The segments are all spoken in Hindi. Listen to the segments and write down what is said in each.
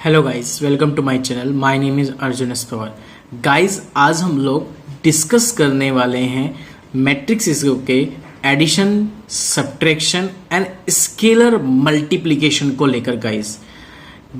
Hello guys, welcome to my channel. My name is Arjun Espwar. Guys, आज हम लोग डिस्कस करने वाले हैं मैट्रिक्स के addition, subtraction and scalar multiplication को लेकर।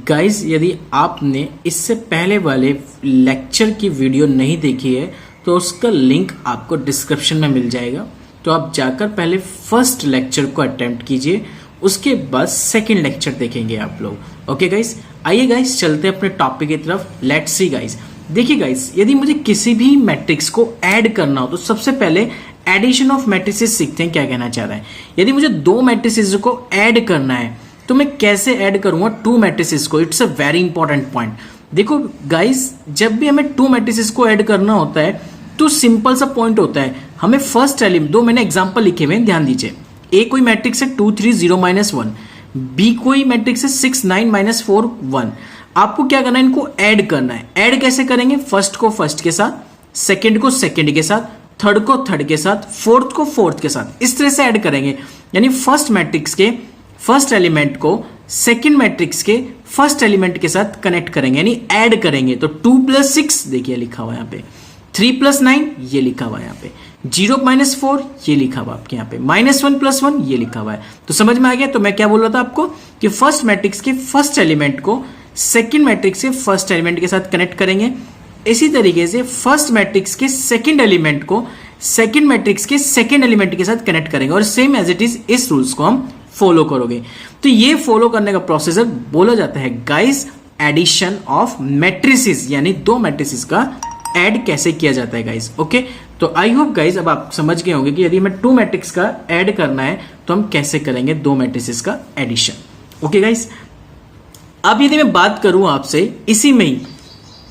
गाइस, यदि आपने इससे पहले वाले लेक्चर की वीडियो नहीं देखी है तो उसका लिंक आपको डिस्क्रिप्शन में मिल जाएगा। तो आप जाकर पहले फर्स्ट लेक्चर को अटेम्प्ट कीजिए, उसके बाद सेकंड लेक्चर देखेंगे आप लोग। ओके गाइस, आइए गाइस चलते हैं अपने टॉपिक की तरफ। Let's see guys. देखिए गाइस, यदि मुझे किसी भी मैट्रिक्स को ऐड करना हो तो सबसे पहले एडिशन ऑफ मैट्रिसेस सीखते हैं क्या कहना चाह रहा है। यदि मुझे दो मैट्रिसेस को ऐड करना है तो मैं कैसे ऐड करूंगा टू मैट्रिसेस को। It's a very important point. देखो गाइस, जब भी हमें टू मैट्रिसेस को ऐड करना होता है तो सिंपल सा पॉइंट होता है, हमें फर्स्ट एलिमेंट, दो मैंने एग्जांपल लिखे हुए हैं, ध्यान दीजिए। ए कोई मैट्रिक्स है 2 3 0 -1, बी कोई मैट्रिक्स है 6 9 -4 1। आपको क्या करना है, इनको ऐड करना है। ऐड कैसे करेंगे? फर्स्ट को फर्स्ट के साथ, सेकंड को सेकंड के साथ, थर्ड को थर्ड के साथ, फोर्थ को फोर्थ के साथ, इस तरह से ऐड करेंगे। यानी फर्स्ट मैट्रिक्स के फर्स्ट एलिमेंट को सेकंड मैट्रिक्स के फर्स्ट एलिमेंट के साथ कनेक्ट करेंगे, यानी ऐड करेंगे। तो 2 + 6 देखिए लिखा हुआ है यहाँ पे, 3 + 9 ये लिखा हुआ है यहाँ पे, 0 - 4 ये लिखा हुआ आपके यहाँ पे, -1 + 1 ये लिखा हुआ है। तो समझ में आ गया। तो मैं क्या बोल रहा था आपको कि फर्स्ट मैट्रिक्स के फर्स्ट एलिमेंट को सेकंड मैट्रिक्स के फर्स्ट एलिमेंट के साथ कनेक्ट करेंगे। इसी तरीके से फर्स्ट मैट्रिक्स के सेकंड एलिमेंट को सेकंड मैट्रिक्स के सेकंड एलिमेंट के साथ कनेक्ट करेंगे, और सेम एज इट इज इस रूल्स को हम फॉलो करोगे। तो ये फॉलो करने का प्रोसीजर बोला जाता है गाइस एडिशन ऑफ मैट्रिसेस, यानी दो मैट्रिसेस का ऐड कैसे किया जाता है गाइस। ओके, तो आई होप गाइस अब आप समझ गए होंगे कि यदि हमें टू मैट्रिक्स का ऐड करना है तो हम कैसे करेंगे दो मैट्रिसेस का एडिशन। ओके गाइस, अब यदि मैं बात करूं आपसे इसी में ही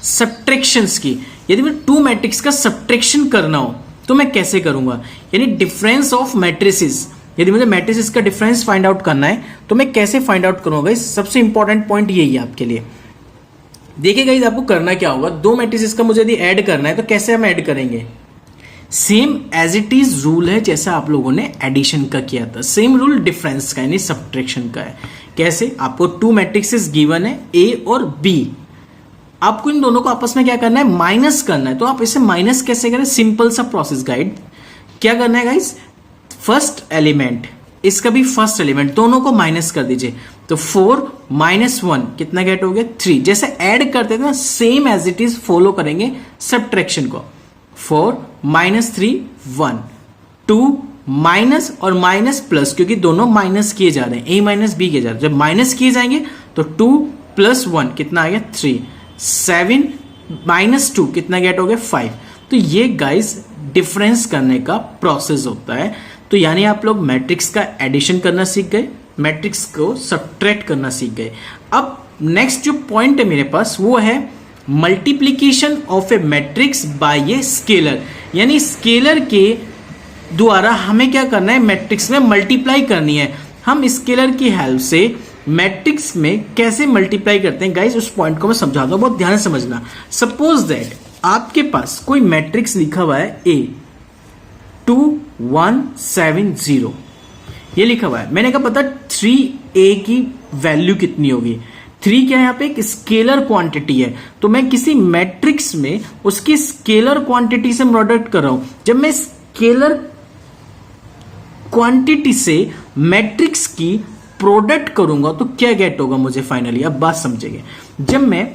सब्ट्रैक्शंस की, यदि मैं टू मैट्रिक्स का सब्ट्रैक्शन करना हो तो मैं कैसे करूंगा, यानी डिफरेंस ऑफ मैट्रिसेस। यदि मुझे मैट्रिसेस का डिफरेंस फाइंड आउट करना है तो मैं कैसे फाइंड आउट करूंगा गाइस। सबसे इंपॉर्टेंट पॉइंट यही है आपके लिए। देखिए गाइस, आपको करना क्या होगा, दो मैट्रिसेस का मुझे यदि ऐड करना है तो कैसे हम ऐड करेंगे। Same as it is rule है जैसा आप लोगों ने एडिशन का किया था, सेम रूल डिफरेंस का यानी सब्ट्रैक्शन का है। कैसे? आपको टू मैट्रिक्सेस गिवन है ए और बी, आपको इन दोनों को आपस में क्या करना है, माइनस करना है। तो आप इसे माइनस कैसे करें, सिंपल सा प्रोसेस गाइड। क्या करना है गाइस, फर्स्ट एलिमेंट, इसका भी फर्स्ट एलिमेंट, दोनों को माइनस कर दीजिए। तो 4 - 1 कितना गेट हो गया, 3। जैसे ऐड करते थे ना, same as it is follow करेंगे सब्ट्रैक्शन को। 4 - 3 1, 2 माइनस और माइनस प्लस, क्योंकि दोनों माइनस किए जा रहे हैं, ए माइनस बी किए जा रहे हैं। जब माइनस किए जाएंगे तो 2 + 1 कितना आ गया, 3। 7 - 2 कितना गेट हो गया, 5। तो ये गाइस डिफरेंस करने का प्रोसेस होता है। तो यानी आप लोग मैट्रिक्स का एडिशन करना सीख गए, मैट्रिक्स को सब्ट्रैक्ट करना सीख गए। अब नेक्स्ट जो पॉइंट है मेरे पास वो है multiplication of A matrix bye a scalar, यानी स्केलर के द्वारा हमें क्या करना है, मैट्रिक्स में मल्टीप्लाई करनी है। हम स्केलर की हेल्प से मैट्रिक्स में कैसे मल्टीप्लाई करते हैं गाइस, उस पॉइंट को मैं समझा दूं, बहुत ध्यान से समझना। सपोज दैट आपके पास कोई मैट्रिक्स लिखा हुआ है ए 2 1 7 0, ये लिखा हुआ है। मैंने कहा पता 3a की वैल्यू कितनी होगी। 3 क्या है, यहाँ पे एक स्केलर क्वांटिटी है, तो मैं किसी मैट्रिक्स में उसकी स्केलर क्वांटिटी से प्रोडक्ट कर रहा हूं। जब मैं स्केलर क्वांटिटी से मैट्रिक्स की प्रोडक्ट करूंगा तो क्या गेट होगा मुझे फाइनली। अब बात समझेंगे, जब मैं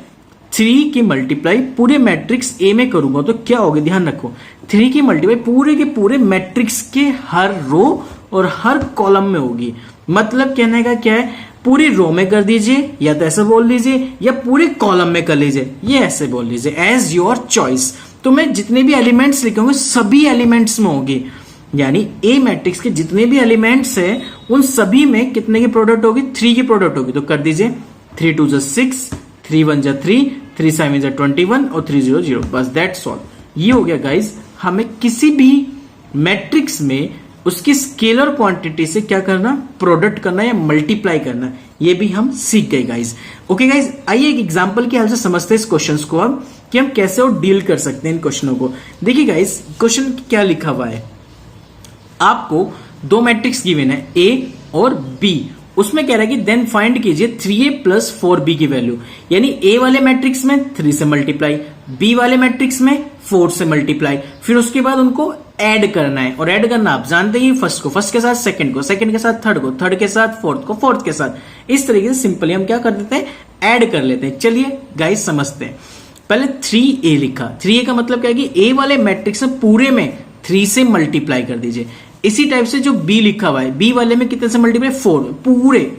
3 की मल्टीप्लाई पूरे मैट्रिक्स ए में करूंगा तो क्या होगा, ध्यान रखो। 3 की मल्टीप्लाई पूरे के पूरे मैट्रिक्स के हर रो और हर कॉलम में होगी। मतलब कहने का क्या है, पूरी रो में कर दीजिए, या तो ऐसे बोल लीजिए, या पूरे कॉलम में कर लीजिए, ये ऐसे बोल लीजिए, एज योर चॉइस। तो मैं जितने भी एलिमेंट्स लिखे होंगे सभी एलिमेंट्स में होगी, यानी ए मैट्रिक्स के जितने भी एलिमेंट्स हैं उन सभी में कितने की प्रोडक्ट होगी, 3 की प्रोडक्ट होगी। तो कर दीजिए 3 2 6, 3 1 3, 3 7 21 और 3 0 0, बस दैट्स ऑल। ये हो गया गाइस, हमें किसी भी मैट्रिक्स में उसकी स्केलर क्वांटिटी से क्या करना, प्रोडक्ट करना या मल्टीप्लाई करना, ये भी हम सीख गए गाइस। ओके गाइस, आइए एक एग्जांपल की हेल्प से समझते हैं इस क्वेश्चंस को अब, कि हम कैसे और डील कर सकते हैं इन क्वेश्चनों को। देखिए गाइस, क्वेश्चन क्या लिखा हुआ है, आपको दो मैट्रिक्स गिवन है ए और बी, उसमें कह रहा है कि देन फाइंड कीजिए 3a प्लस 4b की वैल्यू, यानी ए वाले मैट्रिक्स में 3 से मल्टीप्लाई, बी वाले मैट्रिक्स में 4 से मल्टीप्लाई, फिर उसके बाद उनको ऐड करना है। और ऐड करना आप जानते ही, फर्स्ट को फर्स्ट के साथ, सेकंड को सेकंड के साथ, थर्ड को थर्ड के साथ, फोर्थ को फोर्थ के साथ। इस तरीके से सिंपली हम क्या कर देते हैं, ऐड कर लेते हैं। चलिए गाइस समझते हैं। पहले 3a लिखा, 3a का मतलब क्या है कि ए वाले मैट्रिक्स में पूरे में 3 से मल्टीप्लाई कर दीजिए। इसी टाइप से जो बी लिखा हुआ है, बी वाले में कितने से मल्टीप्लाई, 4, पूरे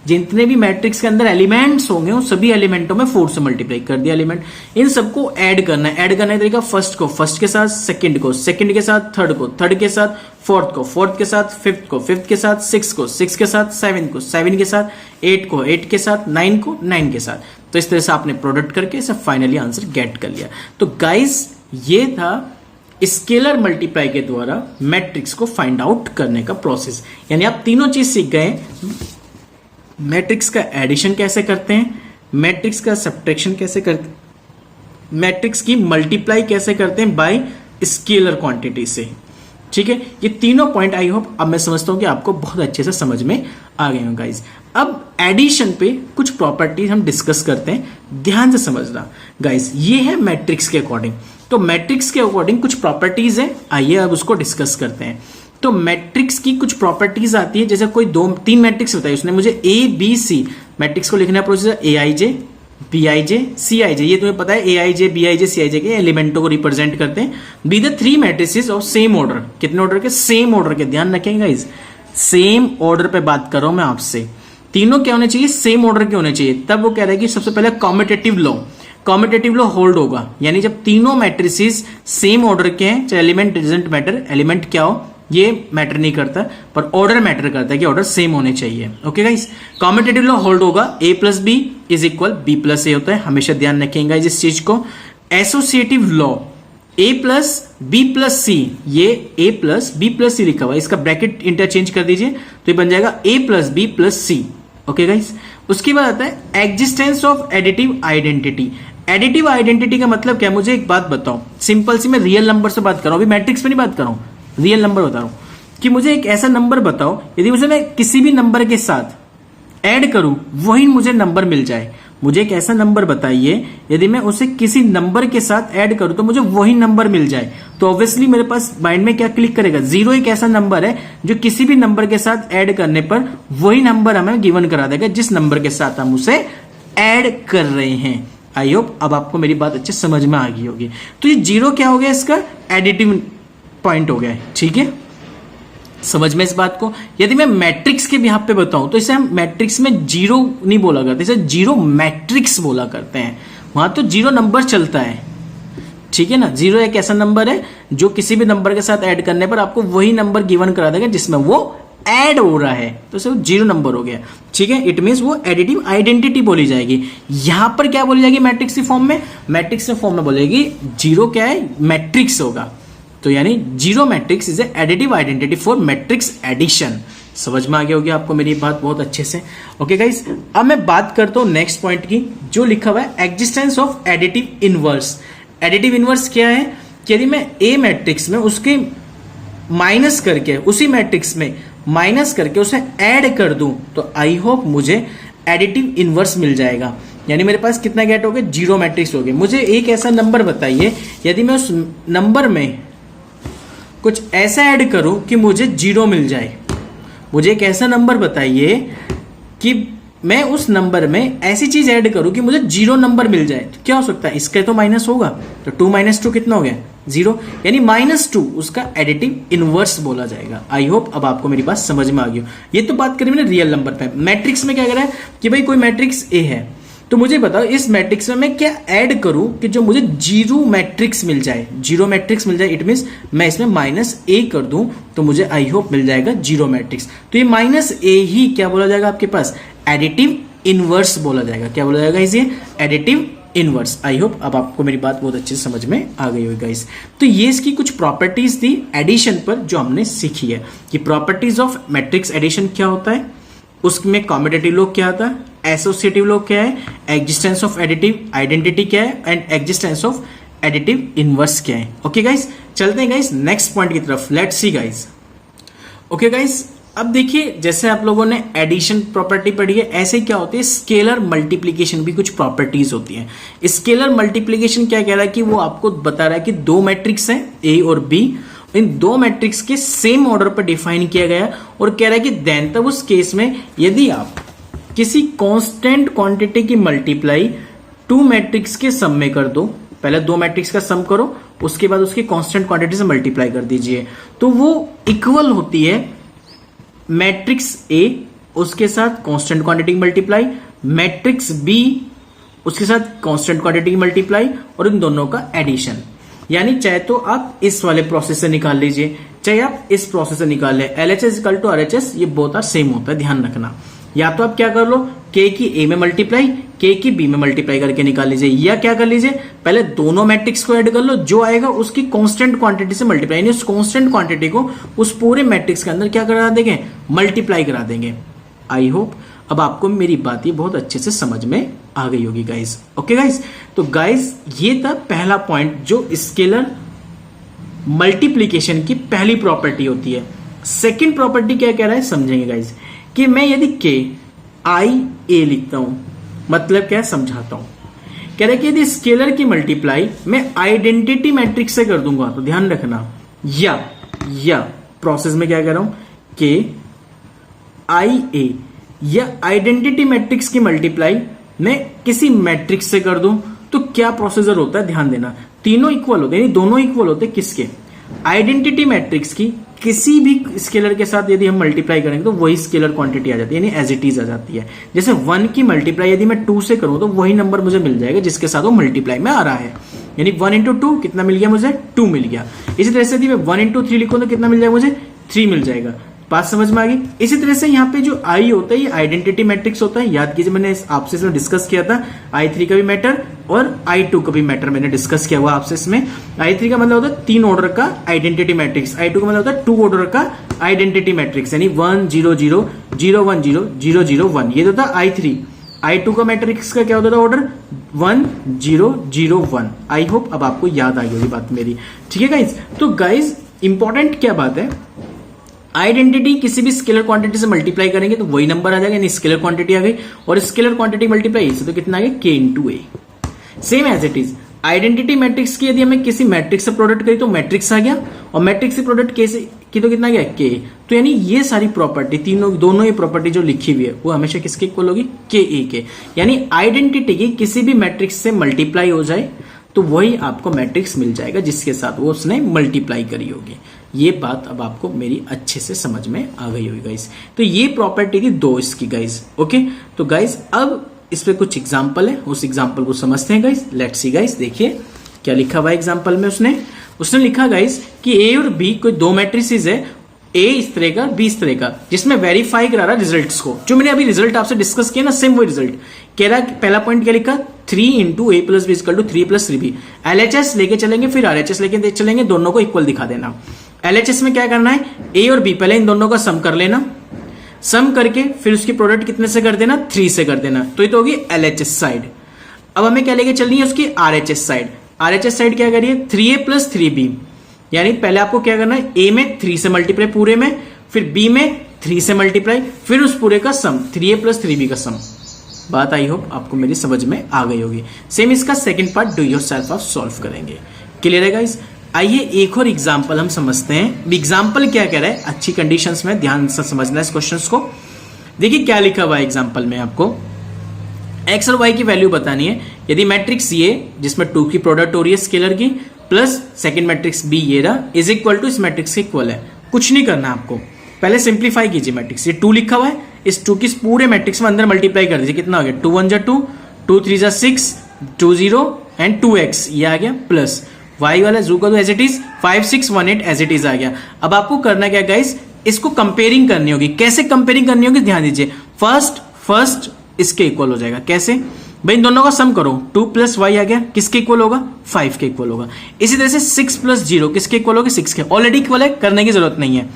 जितने भी मैट्रिक्स के अंदर एलिमेंट्स होंगे उन सभी एलिमेंटों में 4 से मल्टीप्लाई कर दिया एलिमेंट। इन सबको ऐड करना है। ऐड करने का तरीका, फर्स्ट को फर्स्ट के साथ, सेकंड को सेकंड के साथ, थर्ड को थर्ड के साथ, फोर्थ को फोर्थ के साथ, फिफ्थ को फिफ्थ के साथ, सिक्स को सिक्स के साथ, सेवन को सेवन के साथ, 8 को 8 के साथ, 9 को 9 के साथ। तो इस तरह से आपने प्रोडक्ट करके इसे फाइनली आंसर गेट कर लिया। तो गाइस ये था स्केलर मल्टीप्लाई के द्वारा मैट्रिक्स को फाइंड आउट करने का प्रोसेस। यानी आप तीनों चीज सीख गए, मैट्रिक्स का एडिशन कैसे करते हैं, मैट्रिक्स का सब्ट्रैक्शन कैसे करते हैं, मैट्रिक्स की मल्टीप्लाई कैसे करते हैं बाय स्केलर क्वांटिटी से। ठीक है, ये तीनों पॉइंट आई होप अब मैं समझता हूं कि आपको बहुत अच्छे से समझ में आ गए हो गाइज। अब एडिशन पे कुछ प्रॉपर्टीज हम डिस्कस करते हैं, ध्यान से समझना गाइज। ये है मैट्रिक्स के अकॉर्डिंग, तो मैट्रिक्स के अकॉर्डिंग कुछ प्रॉपर्टीज है, आइए अब उसको डिस्कस करते हैं। तो मैट्रिक्स की कुछ प्रॉपर्टीज आती है, जैसे कोई 2-3 मैट्रिक्स बताई, उसने मुझे ए बी सी मैट्रिक्स को लिखना है procedure, A I J B I जे सी आई जे, ये तुम्हें पता है ए आई जे बी आई जे सी आई जे के एलिमेंटों को रिप्रेजेंट करते हैं। Be the 3 matrices of same order, कितने ऑर्डर के, सेम ऑर्डर के, ध्यान रखेंगे गाइस, सेम ऑर्डर पे बात कर रहा हूं मैं आपसे। तीनों क्या होने चाहिए, सेम ऑर्डर के होने चाहिए। तब वो कह रहा है कि सबसे पहले commutative law, commutative law hold होगा, यानी जब तीनों मैट्रिसेस सेम ऑर्डर के हैं, चाहे एलिमेंट डजंट मैटर, एलिमेंट क्या हो ये मैटर नहीं करता, पर ऑर्डर मैटर करता है कि ऑर्डर सेम होने चाहिए। Okay guys, commutative law hold होगा, a plus B is equal B plus A होता है, हमेशा ध्यान रखेंगे इस चीज को। Associative law, a plus B plus C, ये a plus B plus C लिखा हुआ है, इसका ब्रैकेट इंटरचेंज कर दीजिए तो ये बन जाएगा a plus B plus C. Okay guys, उसके बाद आता है existence of additive identity. Additive identity का मतलब क्या है, मुझे एक बात बताओ, सिंपल सी, मैं रियल नंबर से बात कर रहा हूं, अभी मैट्रिक्स पे नहीं बात कर रहा हूं, रियल नंबर बता रहा हूं कि मुझे एक ऐसा नंबर बताओ, यदि मुझे मैं किसी भी नंबर के साथ ऐड करूं वही मुझे नंबर मिल जाए। मुझे एक ऐसा नंबर बताइए, यदि मैं उसे किसी नंबर के साथ ऐड करूं तो मुझे वही नंबर मिल जाए। तो ऑब्वियसली मेरे पास माइंड में क्या क्लिक करेगा, 0 एक ऐसा नंबर है जो किसी भी नंबर के साथ ऐड करने पर वही नंबर हमें गिवन करा देगा जिस नंबर के साथ हम उसे ऐड कर रहे हैं। आई होप अब आपको मेरी बात अच्छे समझ में आ गई होगी। तो ये 0 क्या हो गया, इसका एडिटिव पॉइंट हो गया है। ठीक है, समझ में इस बात को। यदि मैं मैट्रिक्स के बिहाफ पे बताऊं तो इसे हम मैट्रिक्स में 0 नहीं बोला करते, इसे 0 मैट्रिक्स बोला करते हैं, वहां तो 0 नंबर चलता है। ठीक है ना, 0 एक ऐसा नंबर है जो किसी भी नंबर के साथ ऐड करने पर आपको वही नंबर गिवन करा देगा जिसमें वो ऐड हो रहा है, तो सिर्फ 0 नंबर हो गया। ठीक है, इट मींस वो एडिटिव आइडेंटिटी बोली जाएगी। यहां पर क्या बोली जाएगी मैट्रिक्स की फॉर्म में, मैट्रिक्स के फॉर्म में बोलेगी 0 क्या है, मैट्रिक्स होगा। तो यानी 0 matrix is additive identity for matrix addition. समझ में आ गया होगी आपको मेरी बात बहुत अच्छे से। ओके गाइस, अब मैं बात करता हूं नेक्स्ट पॉइंट की, जो लिखा हुआ है existence of additive inverse. Additive inverse क्या है कि यदि मैं ए मैट्रिक्स में उसके माइनस करके, उसी मैट्रिक्स में माइनस करके उसे ऐड कर दूं तो आई होप मुझे एडिटिव इनवर्स मिल जाएगा। यानी मेरे पास कितना गेट हो गया, 0 मैट्रिक्स हो गए। मुझे एक ऐसा नंबर बताइए, यदि मैं उस नंबर में कुछ ऐसा ऐड करूं कि मुझे 0 मिल जाए। मुझे एक ऐसा नंबर बताइए कि मैं उस नंबर में ऐसी चीज ऐड करूं कि मुझे 0 नंबर मिल जाए, तो क्या हो सकता है, इसका तो माइनस होगा, तो 2 - 2 कितना हो गया, 0, यानी -2 उसका एडिटिव इनवर्स बोला जाएगा। आई होप अब आपको मेरी बात समझ में आ गई हो। ये तो बात करें मैंने रियल नंबर पे। मैट्रिक्स में क्या कर रहा है कि भाई कोई मैट्रिक्स ए है, तो मुझे बताओ इस मैट्रिक्स में मैं क्या ऐड करूं कि जो मुझे 0 मैट्रिक्स मिल जाए, 0 मैट्रिक्स मिल जाए। इट मींस मैं इसमें -a कर दूं तो मुझे आई होप मिल जाएगा 0 मैट्रिक्स। तो ये -a ही क्या बोला जाएगा आपके पास, एडिटिव इनवर्स बोला जाएगा। क्या बोला जाएगा इसे, एडिटिव इनवर्स। आई होप अब आपको मेरी बात बहुत अच्छे से समझ में आ गई होगी गाइस। तो ये इसकी कुछ प्रॉपर्टीज थी एडिशन पर जो हमने सीखी है कि प्रॉपर्टीज ऑफ मैट्रिक्स एडिशन क्या होता है, उसमें कॉम्यूटेटिव लॉ क्या आता है, एसोसिएटिव लॉ क्या है, एग्जिस्टेंस ऑफ एडिटिव आइडेंटिटी क्या है, and existence of additive inverse क्या है। ओके गाइस, चलते हैं गाइस नेक्स्ट पॉइंट की तरफ। Let's see guys. Okay guys, अब देखिए, जैसे आप लोगों ने एडिशन प्रॉपर्टी पढ़ी है, ऐसे क्या होती है स्केलर मल्टीप्लिकेशन भी कुछ प्रॉपर्टीज होती हैं। स्केलर मल्टीप्लिकेशन क्या कह रहा है कि वो आपको बता रहा है कि दो मैट्रिक्स हैं ए और बी, इन दो मैट्रिक्स के सेम ऑर्डर पर डिफाइन किया गया और कह रहा है कि देन तब उस केस में यदि आप किसी कांस्टेंट क्वांटिटी की मल्टीप्लाई टू मैट्रिक्स के सम में कर दो, पहले दो मैट्रिक्स का सम करो, उसके बाद उसकी कांस्टेंट क्वांटिटी से मल्टीप्लाई कर दीजिए, तो वो इक्वल होती है मैट्रिक्स ए उसके साथ constant quantity multiply, matrix B उसके साथ कांस्टेंट क्वांटिटी मल्टीप्लाई और इन दोनों का एडिशन। यानी चाहे तो आप इस वाले प्रोसेस से निकाल लीजिए, चाहे आप इज प्रोसेस से निकाल लें। LHS इक्वल टू RHS, ये बहुत आर सेम होता है, ध्यान रखना। या तो आप क्या कर लो, के की ए में मल्टीप्लाई, के की बी में मल्टीप्लाई करके निकाल लीजिए, या क्या कर लीजिए पहले दोनों मैट्रिक्स को ऐड कर लो, जो आएगा उसकी कांस्टेंट क्वांटिटी से मल्टीप्लाई, यानी उस कांस्टेंट क्वांटिटी को उस पूरे मैट्रिक्स के अंदर क्या करा देंगे, मल्टीप्लाई करा देंगे। आई होप अब आपको मेरी बात ये बहुत अच्छे से समझ में आ गई होगी गाइस। ओके गाइस, तो गाइस ये था पहला पॉइंट जो स्केलर मल्टीप्लीकेशन की पहली प्रॉपर्टी होती है। सेकंड प्रॉपर्टी क्या कह रहा है समझेंगे गाइस, कि मैं यदि के आई ए लिखता हूं, मतलब क्या समझाता हूं। कह रहा है कि यदि स्केलर की मल्टीप्लाई मैं आइडेंटिटी मैट्रिक्स से कर दूंगा, तो ध्यान रखना, या प्रोसेस में क्या कह रहा हूं, के आई ए या आइडेंटिटी मैट्रिक्स की मल्टीप्लाई मैं किसी मैट्रिक्स से कर दूं, तो क्या प्रोसीजर होता है ध्यान देना, तीनों इक्वल होते हैं, यानी दोनों इक्वल होते हैं किसके, आइडेंटिटी मैट्रिक्स की किसी भी स्केलर के साथ यदि हम मल्टीप्लाई करेंगे तो वही स्केलर क्वांटिटी आ जाती है, यानी एज इट इज आ जाती है। जैसे 1 की मल्टीप्लाई यदि मैं 2 से करूं तो वही नंबर मुझे मिल जाएगा जिसके साथ वो मल्टीप्लाई में आ रहा है, यानी 1 इंटू 2 कितना मिल गया मुझे, 2 मिल गया। इसी तरह से यदि मैं 1 इंटू 3 लिखूं तो कितना मिल जाएगा मुझे, 3 मिल जाएगा। बात समझ में आ गई। इसी तरह से यहाँ पे जो आई होता है ये आइडेंटिटी मैट्रिक्स होता है, याद कीजिए मैंने आपसे इसमें डिस्कस किया था, I3 का भी मैटर और I2 का भी मैटर मैंने डिस्कस किया हुआ आपसे इसमें। I3 का मतलब होता है 3 ऑर्डर का आइडेंटिटी मैट्रिक्स, I2 का मतलब होता है 2 ऑर्डर का आइडेंटिटी मैट्रिक्स, यानी 1 0 0 0 1 0 0 0 1, ये होता है I3। I2 का मैट्रिक्स का क्या होता था ऑर्डर, 1 0 0 1। आई होप अब आपको याद आ गई होगी बात मेरी, ठीक है गाइज। तो गाइज इंपॉर्टेंट क्या बात है, आइडेंटिटी किसी भी स्केलर क्वांटिटी से मल्टीप्लाई करेंगे तो वही नंबर आ जाएगा, यानी स्केलर क्वांटिटी आ गई, और स्केलर क्वांटिटी मल्टीप्लाई इससे तो कितना आ गया, k into A. Same as it is identity matrix की यदि हमें किसी मैट्रिक्स से प्रोडक्ट करी तो मैट्रिक्स आ गया, और मैट्रिक्स से प्रोडक्ट के से की तो कितना गया, k। तो यानी ये सारी प्रॉपर्टी दोनों ही प्रॉपर्टी जो लिखी हुई है वो हमेशा किसके इक्वल होगी, के ए के। यानी आइडेंटिटी की किसी भी मैट्रिक्स से मल्टीप्लाई हो जाए तो वही आपको मैट्रिक्स मिल जाएगा जिसके साथ वो उसने मल्टीप्लाई करी होगी। ये बात अब आपको मेरी अच्छे से समझ में आ गई होगी गाइस। तो ये प्रॉपर्टी थी 2 इसकी गाइस। ओके, तो गाइस अब इस पे कुछ एग्जांपल है, उस एग्जांपल को समझते हैं गाइस। लेट्स सी गाइस, देखिए क्या लिखा हुआ है एग्जांपल में। उसने लिखा गाइस कि ए और बी कोई 2 मैट्रिसेस है, ए इस तरह का बी इस तरह का, जिसमें वेरीफाई करा रहा है रिजल्ट्स को। जो मैंने अभी रिजल्ट आपसे डिस्कस किया ना, सेम वही रिजल्ट कह रहा है। पहला पॉइंट क्या लिखा, 3 into A plus B equal to 3 plus 3b। LHS लेके चलेंगे फिर RHS लेके चलेंगे, दोनों को इक्वल दिखा देना। LHS में क्या करना है, ए और बी पहले इन दोनों का सम कर लेना, सम करके फिर उसकी प्रोडक्ट कितने से कर देना, 3 से कर देना, तो ये तो होगी LHS साइड। अब हमें क्या लेके चलनी है, उसकी RHS साइड। RHS साइड क्या करिए, 3a प्लस 3b, यानी पहले आपको क्या करना है, ए में 3 से मल्टीप्लाई पूरे में, फिर बी में 3 से मल्टीप्लाई, फिर उस पूरे का सम 3a प्लस 3b का सम। बात आई होप आपको मेरी समझ में आ गई होगी। सेम इसका सेकंड पार्ट डू योरसेल्फ आप सॉल्व करेंगे। क्लियर है गाइस। आइए एक और एग्जांपल हम समझते हैं। एग्जांपल क्या कह रहा है, अच्छी कंडीशंस में ध्यान से समझना है इस क्वेश्चंस को। देखिए क्या लिखा हुआ है एग्जांपल में, आपको एक्स और वाई की वैल्यू बतानी है। यदि मैट्रिक्स ये जिसमें 2 की प्रोडक्ट हो रही है स्केलर की, प्लस सेकंड मैट्रिक्स बी ये रहा, इज इक्वल टू इस मैट्रिक्स के इक्वल है। कुछ नहीं करना आपको, पहले सिंप्लीफाई कीजिए मैट्रिक्स। ये 2 लिखा हुआ है, इस 2 की पूरे मैट्रिक्स में अंदर मल्टीप्लाई कर दीजिए। कितना हो गया, 2 1 जा 2, 2 3 जा 6, 2 0 एंड 2x ये आ गया, प्लस y वाला जू का तो as it is 5 6 1 8 as it is आ गया। अब आपको करना क्या गाइस, इसको कंपेयरिंग करनी होगी। कैसे कंपेयरिंग करनी होगी, ध्यान दीजिए। फर्स्ट इसके इक्वल हो जाएगा। कैसे भाई, इन दोनों का सम करो, 2 प्लस वाई आ गया, किसके इक्वल होगा, 5 के इक्वल होगा। इसी तरह से 6 प्लस 0 किसके इक्वल होगा, 6 के। ऑलरेडी इक्वल है, करने की जरूरत नहीं है।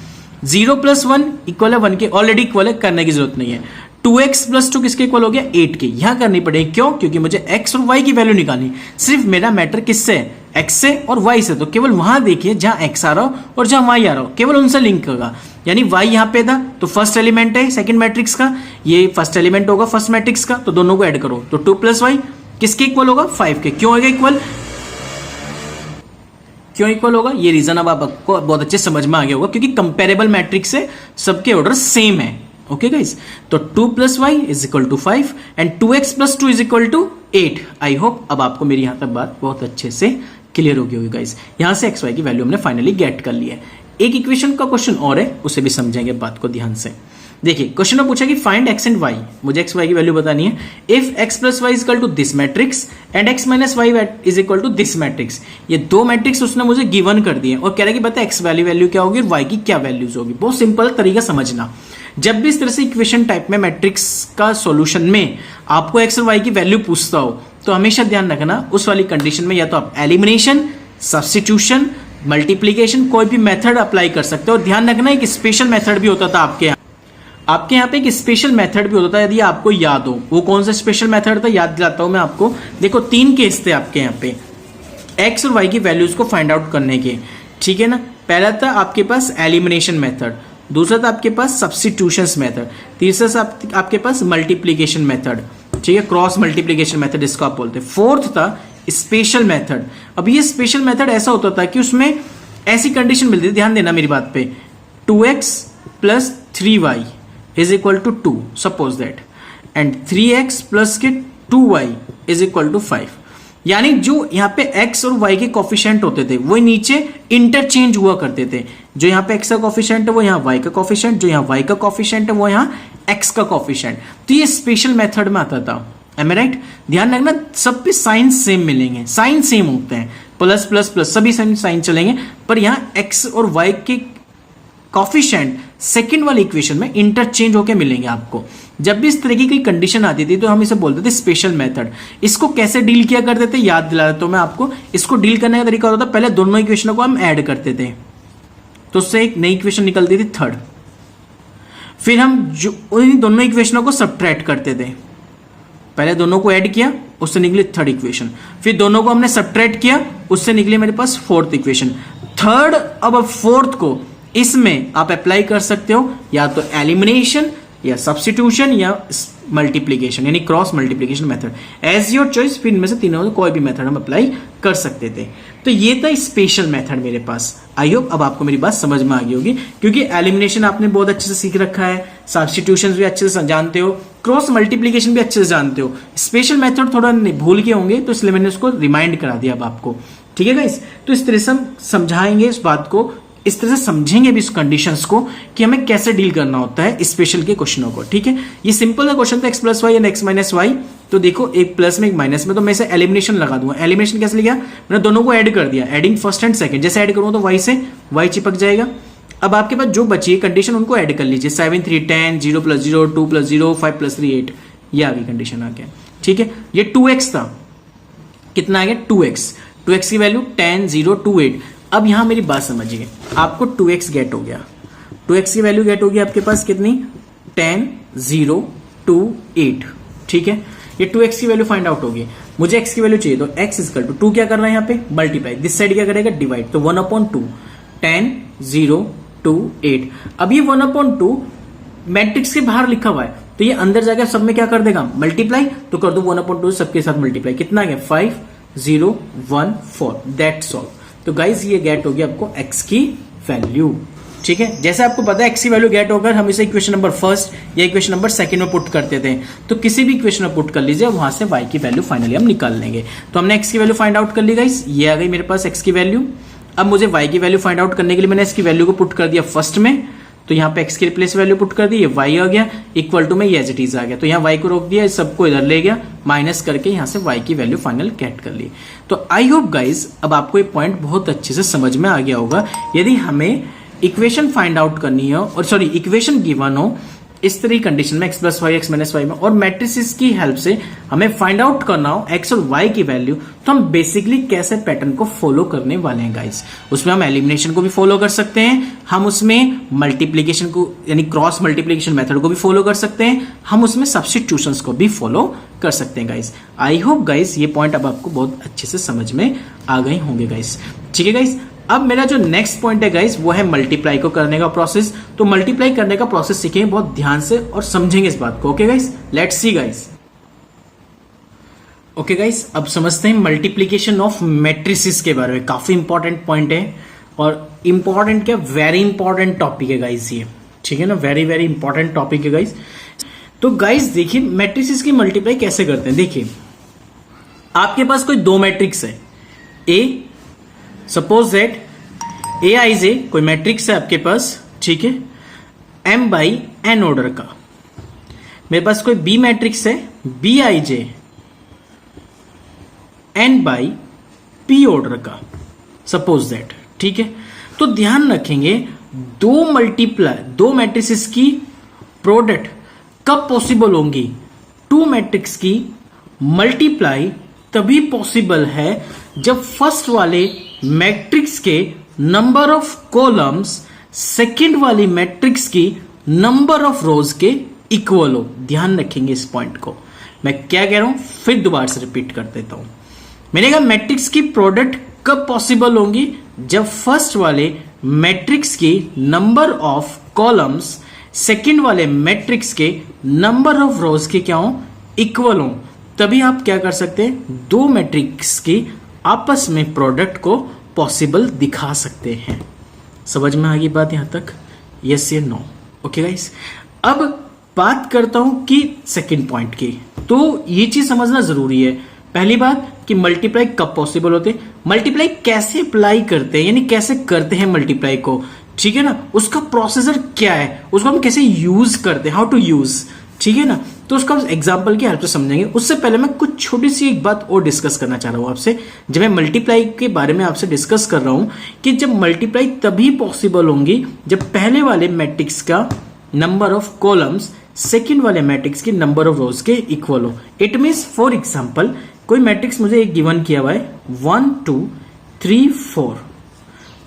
0 प्लस 1 इक्वल है 1 के, ऑलरेडी इक्वल है, करने की जरूरत नहीं है। 2x प्लस 2 किसके इक्वल हो गया, 8 के। यहां करनी पड़ेगी, क्यों, क्योंकि मुझे x और y की वैल्यू निकालनी। सिर्फ मेरा मैटर किससे है, एक्स से और वाई से, तो केवल वहां देखिए जहां एक्स आ रहा हो और जहां वाई आ रहा हो, केवल उनसे लिंक होगा। यानी वाई यहां पे था तो फर्स्ट एलिमेंट है सेकंड मैट्रिक्स का, ये फर्स्ट एलिमेंट होगा फर्स्ट मैट्रिक्स का, तो दोनों को ऐड करो तो 2 + y किसके इक्वल होगा 5 के। क्यों होगा इक्वल, क्यों इक्वल होगा, ये रीजन अब आपको बहुत अच्छे समझ में आ गया होगा, क्योंकि कंपेरेबल मैट्रिक्स से सबके ऑर्डर सेम है। ओके गाइस, तो 2 + y = 5 and 2x + 2 = 8। I hope अब आपको मेरी यहां तक बात बहुत अच्छे से क्लियर हो गई होगी गाइस। यहां से x y की वैल्यू हमने फाइनली गेट कर ली है। एक इक्वेशन का क्वेश्चन और है, उसे भी समझेंगे बात को ध्यान से। देखिए क्वेश्चन में पूछा कि फाइंड x एंड y, मुझे x y की वैल्यू बतानी है। If x + y = this matrix and x - y = this matrix, ये दो मैट्रिक्स उसने मुझे गिवन कर दिए और कह रहा है कि बता x वैल्यू क्या होगी और y की क्या वैल्यूज होगी। बहुत सिंपल तरीका समझना, जब भी इस तरह से इक्वेशन टाइप में मैट्रिक्स का सॉल्यूशन में आपको x और y की वैल्यू पूछता हो तो हमेशा ध्यान रखना उस वाली कंडीशन में या तो आप एलिमिनेशन, सब्स्टिट्यूशन, मल्टीप्लीकेशन कोई भी मेथड अप्लाई कर सकते हो। और ध्यान रखना एक स्पेशल मेथड भी होता था आपके यहाँ पे एक स्पेशल मेथड भी होता था, यदि आपको याद हो। वो कौन सा स्पेशल मेथड था याद दिलाता हूं मैं आपको। देखो 3 केस थे आपके यहाँ पे x और y की वैल्यूज को फाइंड आउट करने के, ठीक है ना। पहला था आपके पास एलिमिनेशन मेथड, दूसरा था आपके पास सब्स्टिट्यूशन मेथड, तीसरा था आपके पास मल्टीप्लीकेशन मेथड, ठीक है, क्रॉस मल्टीप्लीकेशन मेथड इसको आप बोलते हैं। फोर्थ था स्पेशल मेथड। अब ये स्पेशल मेथड ऐसा होता था कि उसमें ऐसी कंडीशन मिलती थी, ध्यान देना मेरी बात पे, 2x + 3y = 2 suppose that, and 3x + 2y = 5। यानी जो यहाँ पे x और y के कोफिशिएंट होते थे वो नीचे इंटरचेंज हुआ करते थे। जो यहाँ पे x का कोफिशिएंट है वो यहाँ y का कोफिशिएंट, जो यहाँ y का कोफिशिएंट है वो यहाँ x का कोफिशिएंट। तो ये स्पेशल मेथड में आता था। एम आई राइट? ध्यान रखना सब पे साइन सेम मिलेंगे, साइन सेम होते हैं, प्लस प्लस प्लस सभी साइन चलेंगे, पर यहाँ x और y के कोफिशिएंट सेकंड वाली इक्वेशन में इंटरचेंज होकर मिलेंगे आपको। जब भी इस तरह की कोई कंडीशन आती थी तो हम इसे बोलते थे स्पेशल मेथड। इसको कैसे डील किया करते थे याद दिला देता हूं मैं आपको। इसको डील करने का तरीका होता था, पहले दोनों इक्वेशनों को हम ऐड करते थे तो उससे एक नई इक्वेशन निकलती थी थर्ड, फिर हम जो उन दोनों इक्वेशनों को सब्ट्रैक्ट करते थे। पहले दोनों को ऐड किया उससे निकली थर्ड इक्वेशन, फिर दोनों को हमने सब्ट्रैक्ट किया उससे निकली मेरे पास फोर्थ इक्वेशन। थर्ड अब फोर्थ को इसमें आप अप्लाई कर सकते हो या तो एलिमिनेशन या सब्स्टिट्यूशन या मल्टीप्लीकेशन यानी cross multiplication method, as your choice. फिर इनमें से तीनों में कोई भी मेथड हम अप्लाई कर सकते थे। तो ये था स्पेशल मेथड मेरे पास। आई होप अब आपको मेरी बात समझ में आ गई होगी, क्योंकि एलिमिनेशन आपने बहुत अच्छे से सीख रखा है, सब्स्टिट्यूशन भी अच्छे से जानते हो, क्रॉस मल्टीप्लीकेशन भी अच्छे से जानते हो, स्पेशल मेथड थोड़ा भूल के होंगे तो इसलिए मैंने उसको रिमाइंड करा दिया अब आपको। ठीक है गाइस, तो इस तरह से हम समझाएंगे इस बात को, इस तरह से समझेंगे भी इस कंडीशंस को कि हमें कैसे डील करना होता है स्पेशल के क्वेश्चनों को। ठीक है, ये सिंपल सा क्वेश्चन था x + y and x - y। तो देखो एक प्लस में एक माइनस में, तो मैं इसे एलिमिनेशन लगा दूंगा। एलिमिनेशन कैसे लिया, मैंने दोनों को ऐड कर दिया, एडिंग फर्स्ट एंड सेकंड। जैसे ऐड करूंगा तो y से y चिपक जाएगा। अब आपके पास जो बची है कंडीशन उनको ऐड कर लीजिए, 7 3 10, 0 + 0, 2 + 0, 5 + 3 8, ये आ गई कंडीशन आ गया। ठीक है, ये 2x था, कितना आ गया 2x, 2x की वैल्यू 10 0 2 8। अब यहां मेरी बात समझिए, आपको 2x गेट हो गया, 2x की वैल्यू गेट होगी आपके पास कितनी 10 0 2 8। ठीक है, ये 2x की वैल्यू फाइंड आउट होगी। मुझे x की वैल्यू चाहिए तो x = 2 क्या करना है यहाँ पे मल्टीप्लाई, दिस साइड क्या करेगा डिवाइड, तो 1/2 10 0 2 8। अब ये 1/2 मैट्रिक्स के बाहर लिखा हुआ है तो ये अंदर जाकर सब में क्या कर देगा मल्टीप्लाई, तो कर दो 1/2 सबके साथ मल्टीप्लाई, कितना आ गया 5 0 1 4, दैट्स ऑल। तो गाइज ये गेट हो गया आपको x की वैल्यू। ठीक है, जैसे आपको पता है x की वैल्यू गेट होकर हम इसे इक्वेशन नंबर फर्स्ट या इक्वेशन नंबर सेकंड में पुट करते थे, तो किसी भी इक्वेशन में पुट कर लीजिए, वहां से y की वैल्यू फाइनली हम निकाल लेंगे। तो हमने x की वैल्यू फाइंड आउट कर ली गाइज, ये आ गई मेरे पास x की वैल्यू। अब मुझे y की वैल्यू फाइंड आउट करने के लिए मैंने इसकी वैल्यू को पुट कर दिया फर्स्ट में, तो यहाँ पे x की रिप्लेस वैल्यू पुट कर दी, ये y आ गया इक्वल टू में ये एज इट इज आ गया, तो यहाँ y को रोक दिया, सबको इधर ले गया माइनस करके यहाँ से y की वैल्यू फाइनल गेट कर ली। तो आई होप गाइज अब आपको ये पॉइंट बहुत अच्छे से समझ में आ गया होगा। यदि हमें इक्वेशन फाइंड आउट करनी हो और सॉरी इक्वेशन गिवन हो इस तरह की कंडीशन में x plus Y X minus Y में और मैट्रिसेस की हेल्प से हमें फाइंड आउट करना हो x और y की वैल्यू, तो हम बेसिकली कैसे पैटर्न को फॉलो करने वाले हैं गाइस। उसमें हम एलिमिनेशन को भी फॉलो कर सकते हैं, हम उसमें मल्टीप्लीकेशन को यानी क्रॉस मल्टीप्लीकेशन मेथड को भी फॉलो कर सकते हैं, हम उसमें सब्स्टिट्यूशंस को भी फॉलो कर सकते हैं गाइस। आई होप गाइस ये पॉइंट अब आपको बहुत अच्छे से समझ में आ गए होंगे गाइस। ठीक है गाइस, अब मेरा जो नेक्स्ट पॉइंट है गाइस वो है मल्टीप्लाई को करने का प्रोसेस। तो मल्टीप्लाई करने का प्रोसेस सीखेंगे बहुत ध्यान से और समझेंगे इस बात को। Okay guys, let's see guys. Okay guys, अब समझते हैं मल्टीप्लीकेशन ऑफ मैट्रिसेस के बारे में। काफी इंपॉर्टेंट पॉइंट है और इंपॉर्टेंट क्या, वेरी इंपॉर्टेंट टॉपिक है गाइस ये। ठीक है ना, वेरी वेरी इंपॉर्टेंट टॉपिक है गाइस। तो गाइस देखिए मैट्रिसेस की मल्टीप्लाई कैसे करते हैं। देखिए आपके पास कोई दो मैट्रिक्स है ए, सपोज दैट ए आई जे कोई मैट्रिक्स है आपके पास, ठीक है, m बाई n ऑर्डर का। मेरे पास कोई बी मैट्रिक्स है B I J n by p order का, सपोज दैट। ठीक है, तो ध्यान रखेंगे दो मैट्रिसेस की प्रोडक्ट कब पॉसिबल होंगी। टू मैट्रिक्स की मल्टीप्लाई तभी पॉसिबल है जब फर्स्ट वाले मैट्रिक्स के नंबर ऑफ कॉलम्स सेकंड वाली मैट्रिक्स की नंबर ऑफ रोज के इक्वल हो। ध्यान रखेंगे इस पॉइंट को। मैं क्या कह रहा हूं फिर दोबारा से रिपीट कर देता हूं। मैंने कहा मैट्रिक्स की प्रोडक्ट कब पॉसिबल होंगी, जब फर्स्ट वाले मैट्रिक्स की नंबर ऑफ कॉलम्स सेकंड वाले मैट्रिक्स के नंबर ऑफ रोज के क्या हो, इक्वल हो। तभी आप क्या कर सकते हैं, दो मैट्रिक्स की आपस में प्रोडक्ट को पॉसिबल दिखा सकते हैं। समझ में आ गई बात यहां तक, यस या नो। ओके गाइस, अब बात करता हूं कि सेकंड पॉइंट की। तो ये चीज समझना जरूरी है। पहली बात कि मल्टीप्लाई कब पॉसिबल होते हैं, मल्टीप्लाई कैसे अप्लाई करते हैं, यानी कैसे करते हैं मल्टीप्लाई को। ठीक है ना, उसका प्रोसीजर क्या है, उसको हम कैसे यूज करते हैं, हाउ टू यूज। ठीक है ना, तो उसका एग्जांपल की हेल्प से समझेंगे। उससे पहले मैं कुछ छोटी सी एक बात और डिस्कस करना चाह रहा हूं आपसे। जब मैं मल्टीप्लाई के बारे में आपसे डिस्कस कर रहा हूं कि जब मल्टीप्लाई तभी पॉसिबल होंगी जब पहले वाले मैट्रिक्स का नंबर ऑफ कॉलम्स सेकंड वाले मैट्रिक्स के नंबर ऑफ रोज के इक्वल हो। इट मीन्स फॉर एग्जाम्पल कोई मैट्रिक्स मुझे एक गिवन किया हुआ है 1 2 3 4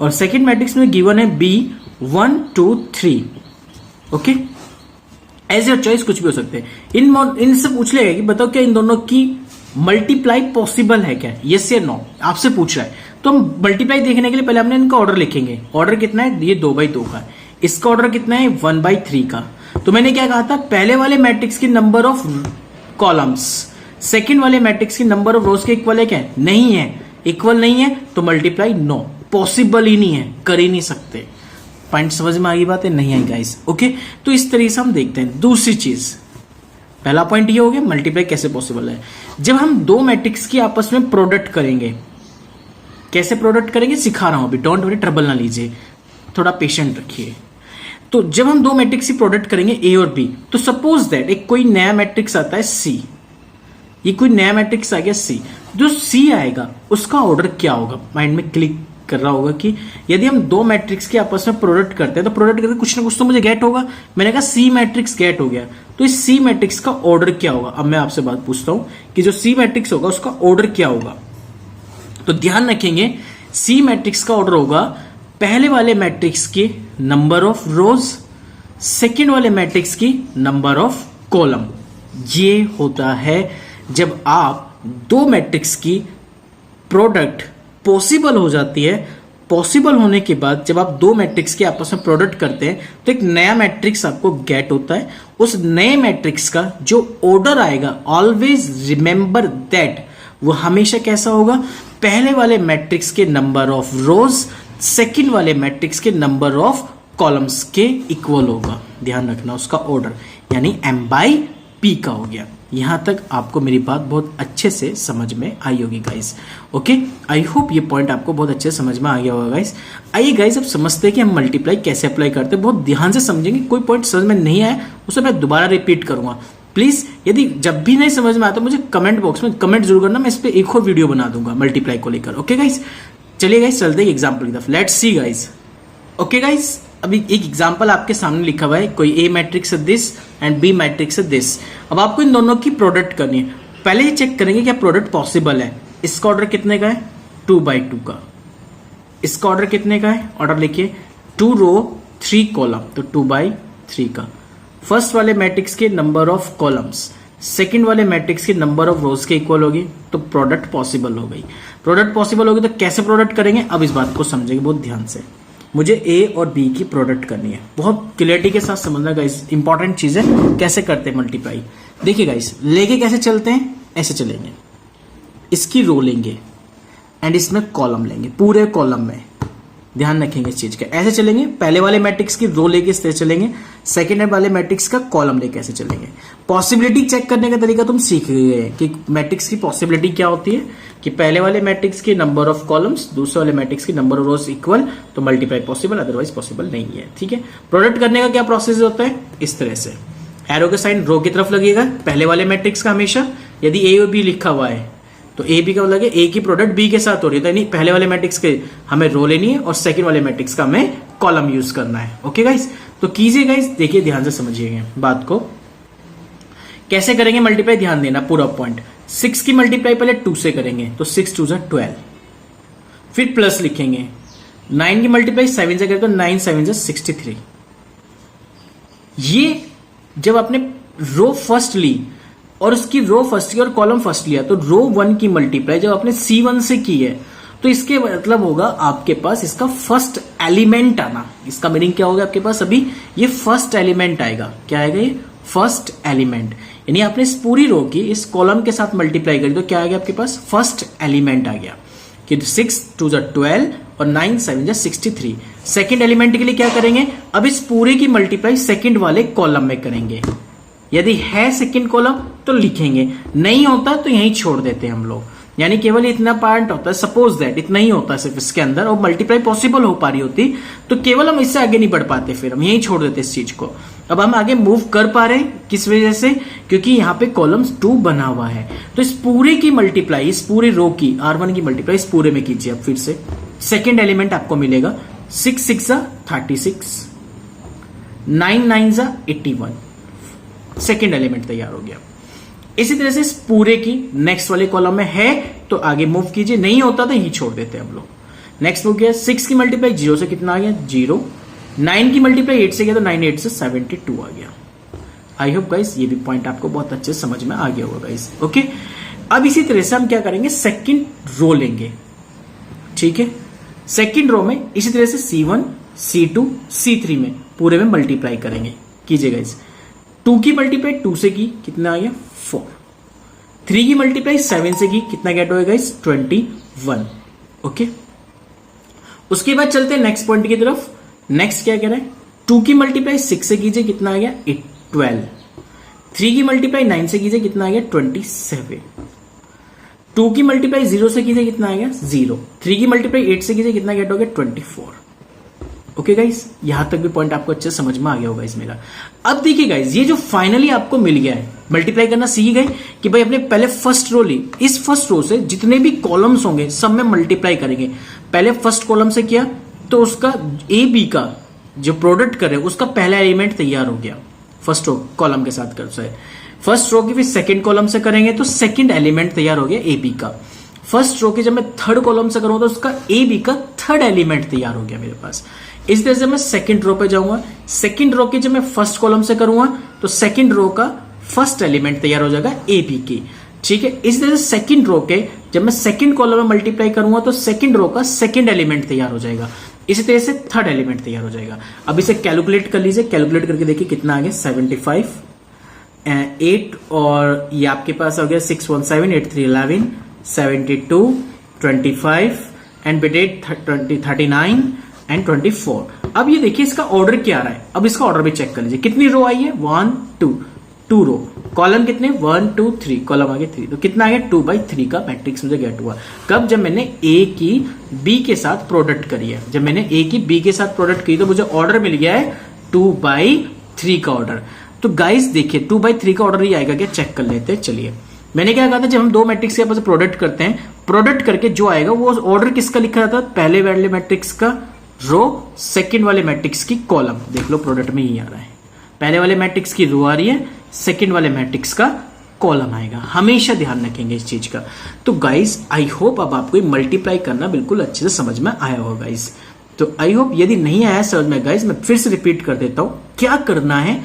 और सेकेंड मैट्रिक्स में गिवन है B 1 2 3। Okay, as your choice कुछ भी हो सकते हैं। इनसे पूछ लेगा कि बताओ क्या इन दोनों की मल्टीप्लाई पॉसिबल है क्या, यस या नो, आपसे पूछ रहा है। तो हम मल्टीप्लाई देखने के लिए पहले हमने इनका ऑर्डर लिखेंगे। ऑर्डर कितना है, ये 2/2 का। इसका ऑर्डर कितना है, 1/3 का। तो मैंने क्या कहा था, पहले वाले मैट्रिक्स की नंबर ऑफ कॉलम्स सेकेंड वाले मैट्रिक्स की नंबर ऑफ रोज के इक्वल है क्या, नहीं है, इक्वल नहीं है, तो मल्टीप्लाई नो, पॉसिबल ही नहीं है, कर ही नहीं सकते। पॉइंट समझ में आ गई बात है, नहीं आई गाइस। ओके, तो इस तरीके से हम देखते हैं। दूसरी चीज, पहला पॉइंट ये हो गया मल्टीप्लाई कैसे पॉसिबल है। जब हम दो मैट्रिक्स की आपस में प्रोडक्ट करेंगे, कैसे प्रोडक्ट करेंगे सिखा रहा हूं अभी, डोंट वरी, ट्रबल ना लीजिए, थोड़ा पेशेंट रखिए। तो जब हम दो मैट्रिक्स की प्रोडक्ट करेंगे ए और बी, तो सपोज दैट एक कोई नया मैट्रिक्स आता है सी, ये कोई नया मैट्रिक्स आ गया सी। जो सी आएगा उसका ऑर्डर क्या होगा, माइंड में क्लिक कर रहा होगा कि यदि हम दो मैट्रिक्स के आपस में प्रोडक्ट करते हैं तो प्रोडक्ट करके कुछ ना कुछ तो मुझे गेट होगा। मैंने कहा सी मैट्रिक्स गेट हो गया, तो इस सी मैट्रिक्स का ऑर्डर क्या होगा। अब मैं आपसे बात पूछता हूं कि जो सी मैट्रिक्स होगा उसका ऑर्डर क्या होगा। तो ध्यान रखेंगे सी मैट्रिक्स का ऑर्डर होगा पहले वाले मैट्रिक्स के नंबर ऑफ रोज सेकेंड वाले मैट्रिक्स की नंबर ऑफ कॉलम। ये होता है जब आप दो मैट्रिक्स की प्रोडक्ट पॉसिबल हो जाती है। पॉसिबल होने के बाद जब आप दो मैट्रिक्स के आपस में प्रोडक्ट करते हैं तो एक नया मैट्रिक्स आपको गेट होता है। उस नए मैट्रिक्स का जो ऑर्डर आएगा, ऑलवेज रिमेंबर दैट, वो हमेशा कैसा होगा, पहले वाले मैट्रिक्स के नंबर ऑफ रोज सेकंड वाले मैट्रिक्स के नंबर ऑफ कॉलम्स के इक्वल होगा। ध्यान रखना उसका ऑर्डर, यानी m/p का हो गया। यहां तक आपको मेरी बात बहुत अच्छे से समझ में आई होगी गाइस। ओके, आई होप ये पॉइंट आपको बहुत अच्छे से समझ में आ गया होगा गाइस। आइए गाइस अब समझते हैं कि हम मल्टीप्लाई कैसे अप्लाई करते हैं। बहुत ध्यान से समझेंगे, कोई पॉइंट समझ में नहीं आया उसे मैं दोबारा रिपीट करूंगा। प्लीज यदि जब भी नहीं समझ में आता मुझे कमेंट बॉक्स में कमेंट जरूर करना, मैं इस पर एक और वीडियो बना दूंगा मल्टीप्लाई को लेकर। ओके गाइस, चलिए गाइस चलते हैं एग्जाम्पल की तरफ। Let's see guys. Okay guys, अभी एक एग्जांपल आपके सामने लिखा हुआ है, कोई ए मैट्रिक्स है दिस एंड बी मैट्रिक्स है दिस। अब आपको इन दोनों की प्रोडक्ट करनी है। पहले ही चेक करेंगे क्या प्रोडक्ट पॉसिबल है। इसका ऑर्डर कितने का है, 2/2 का। इसका ऑर्डर कितने का है, ऑर्डर लिखिए 2 रो 3 कॉलम, तो 2/3 का। फर्स्ट वाले मैट्रिक्स के नंबर ऑफ कॉलम्स सेकंड वाले मैट्रिक्स के नंबर ऑफ रोज के इक्वल होगी, तो प्रोडक्ट पॉसिबल हो गई। प्रोडक्ट पॉसिबल होगी तो कैसे प्रोडक्ट करेंगे, अब इस बात को समझेंगे बहुत ध्यान से। मुझे ए और बी की प्रोडक्ट करनी है, बहुत क्लियरिटी के साथ समझना गाइस, इंपॉर्टेंट चीज है। कैसे करते हैं मल्टीप्लाई, देखिए गाइस, लेके कैसे चलते हैं, ऐसे चलेंगे, इसकी रो लेंगे एंड इसमें कॉलम लेंगे, पूरे कॉलम में ध्यान रखेंगे इस चीज का। ऐसे चलेंगे, पहले वाले मैट्रिक्स की रो लेके इस तरह चलेंगे, सेकंड वाले मैट्रिक्स का कॉलम लेके ऐसे चलेंगे। पॉसिबिलिटी चेक करने का तरीका तुम सीख गए कि मैट्रिक्स की पॉसिबिलिटी क्या होती है, कि पहले वाले मैट्रिक्स के नंबर ऑफ कॉलम्स दूसरे वाले मैट्रिक्स के नंबर ऑफ रोज इक्वल, तो मल्टीप्लाई पॉसिबल, अदरवाइज पॉसिबल नहीं है। ठीक है, प्रोडक्ट करने का क्या प्रोसेस होता है, इस तरह से एरो का साइन रो की तरफ लगेगा पहले वाले मैट्रिक्स का हमेशा। यदि ए और बी लिखा हुआ है तो ए बी का मतलब ए की प्रोडक्ट बी के साथ हो रही है, तो यानी पहले वाले मैट्रिक्स के हमें रो लेनी है और सेकंड वाले मैट्रिक्स का हमें कॉलम यूज करना है। ओके गाइस, तो कीजिए गाइस, देखिए ध्यान से समझिएगा बात को, कैसे करेंगे मल्टीप्लाई, ध्यान देना पूरा पॉइंट। 6 की मल्टीप्लाई पहले 2 से करेंगे, तो 6 2 12, फिर प्लस लिखेंगे। 9 की मल्टीप्लाई 7 से करेंगे, तो 9 7 63। ये जब आपने रो फर्स्ट ली और उसकी रो फर्स्ट की और कॉलम फर्स्ट लिया, तो रो 1 की मल्टीप्लाई जब आपने C1 से की है, तो इसके मतलब होगा आपके पास इसका फर्स्ट एलिमेंट आना। इसका मीनिंग क्या होगा आपके पास, अभी ये फर्स्ट एलिमेंट आएगा। क्या आएगा, ये फर्स्ट एलिमेंट, यानी आपने इस पूरी रो की इस कॉलम के साथ मल्टीप्लाई करी, तो क्या आ गया आपके पास, फर्स्ट एलिमेंट आ गया कि 6 2 12 और 9 7 63। सेकेंड एलिमेंट के लिए क्या करेंगे, अब इस पूरे की मल्टीप्लाई सेकेंड वाले कॉलम में करेंगे। यदि है सेकंड कॉलम तो लिखेंगे, नहीं होता तो यहीं छोड़ देते हैं हम लोग, यानी केवल इतना पार्ट होता है। सपोज दैट इतना ही होता है सिर्फ इसके अंदर, और मल्टीप्लाई पॉसिबल हो पा रही होती तो केवल हम इससे आगे नहीं बढ़ पाते, फिर हम यहीं छोड़ देते इस चीज को। अब हम आगे मूव कर पा रहे हैं, किस वजह से, क्योंकि यहाँ पे कॉलम्स 2 बना हुआ है। तो इस पूरे की मल्टीप्लाई, इस पूरे रो की R1 की मल्टीप्लाई इस पूरे में कीजिए। अब फिर से सेकेंड एलिमेंट आपको मिलेगा 6 6 36, 9 9 81, सेकेंड एलिमेंट तैयार हो गया। इसी तरह से इस पूरे की नेक्स्ट वाले कॉलम में है तो आगे मूव कीजिए, नहीं होता तो यही छोड़ देते हैं हम लोग। नेक्स्ट मूव किया, 6 की मल्टीप्लाई 0 से कितना आ गया, 0। 9 की मल्टीप्लाई 8 से किया तो 9 8 से 72 आ गया। आई होप गाइस ये भी पॉइंट आपको बहुत अच्छे से समझ में आ गया होगा गाइस। ओके, अब इसी तरह से हम क्या करेंगे, सेकंड रो लेंगे। ठीक है, सेकंड रो में इसी तरह से C1 C2 C3 में पूरे में मल्टीप्लाई करेंगे। कीजिए गाइस, 2 की मल्टीप्लाई 2 से की, कितना आ गया 4। 3 की मल्टीप्लाई 7 से की, कितना गेट होगा गाइस 21। ओके, उसके बाद चलते हैं नेक्स्ट पॉइंट की तरफ। नेक्स्ट क्या कह रहे हैं, 2 की मल्टीप्लाई 6 से कीजिए, कितना आ गया 12। 3 की मल्टीप्लाई 9 से कीजिए, कितना आ गया 27। 2 की मल्टीप्लाई 0 से कीजिए, कितना आ गया 0। 3 की मल्टीप्लाई 8 से कीजिए, कितना गेट हो गया 24। ओके गाइस, यहां तक भी पॉइंट आपको अच्छे समझ में आ गया होगा इस मेरा। अब देखिए गाइस, ये जो फाइनली आपको मिल गया है, मल्टीप्लाई करना सीख गए कि भाई अपने पहले फर्स्ट रो ली, इस फर्स्ट रो से जितने भी कॉलम्स होंगे सब में मल्टीप्लाई करेंगे। पहले फर्स्ट कॉलम से किया तो उसका ए बी का जो प्रोडक्ट करे उसका पहला एलिमेंट तैयार हो गया फर्स्ट रो कॉलम के साथ कर। फर्स्ट रो की फिर सेकंड कॉलम से करेंगे तो सेकंड एलिमेंट तैयार हो गया ए बी का। फर्स्ट रो की जब मैं थर्ड कॉलम से करूंगा तो उसका ए बी का थर्ड एलिमेंट तैयार हो गया मेरे पास। इस तरह से मैं सेकंड रो पे जाऊंगा। सेकंड रो की जब मैं फर्स्ट कॉलम से करूंगा तो सेकंड रो का फर्स्ट एलिमेंट तैयार हो जाएगा ए बी की। ठीक है, इस तरह से सेकंड रो के जब मैं सेकंड कॉलम में मल्टीप्लाई करूंगा तो सेकंड रो का सेकंड एलिमेंट तैयार हो जाएगा। इसी तरह से थर्ड एलिमेंट तैयार हो जाएगा। अब इसे कैलकुलेट कर लीजिए, कैलकुलेट करके देखिए कितना आ गया 75, 8 और ये आपके पास हो गया 6 1 7 8 3 11 72 25 एंड बिटेड 39 एंड 24। अब ये देखिए इसका ऑर्डर क्या आ रहा है। अब इसका ऑर्डर भी चेक कर लीजिए, कितनी रो आई है 1 2 रो, कॉलम कितने 1 2 3, कॉलम आ गया 3, तो कितना आ गया 2/3 का मैट्रिक्स मुझे गेट हुआ। कब, जब मैंने ए की बी के साथ प्रोडक्ट करी है। जब मैंने ए की बी के साथ प्रोडक्ट की तो मुझे ऑर्डर मिल गया है 2/3 का ऑर्डर। तो गाइस देखिए 2/3 का ऑर्डर ही आएगा क्या, चेक कर लेते हैं। चलिए, मैंने क्या कहा था, जब हम दो मैट्रिक्स के आपस प्रोडक्ट करते हैं, प्रोडक्ट करके जो आएगा वो ऑर्डर किसका लिखा जाता है, पहले वाले मैट्रिक्स का रो, सेकंड वाले मैट्रिक्स की कॉलम। देख लो प्रोडक्ट में यही आ रहा है, पहले वाले मैट्रिक्स की रो आ रही है, सेकंड वाले मैट्रिक्स का कॉलम आएगा। हमेशा ध्यान रखेंगे इस चीज का। तो गाइस आई होप अब आपको मल्टीप्लाई करना बिल्कुल अच्छे से समझ में आया होगा गाइस। तो आई होप यदि नहीं आया समझ में गाइस, मैं फिर से रिपीट कर देता हूं क्या करना है।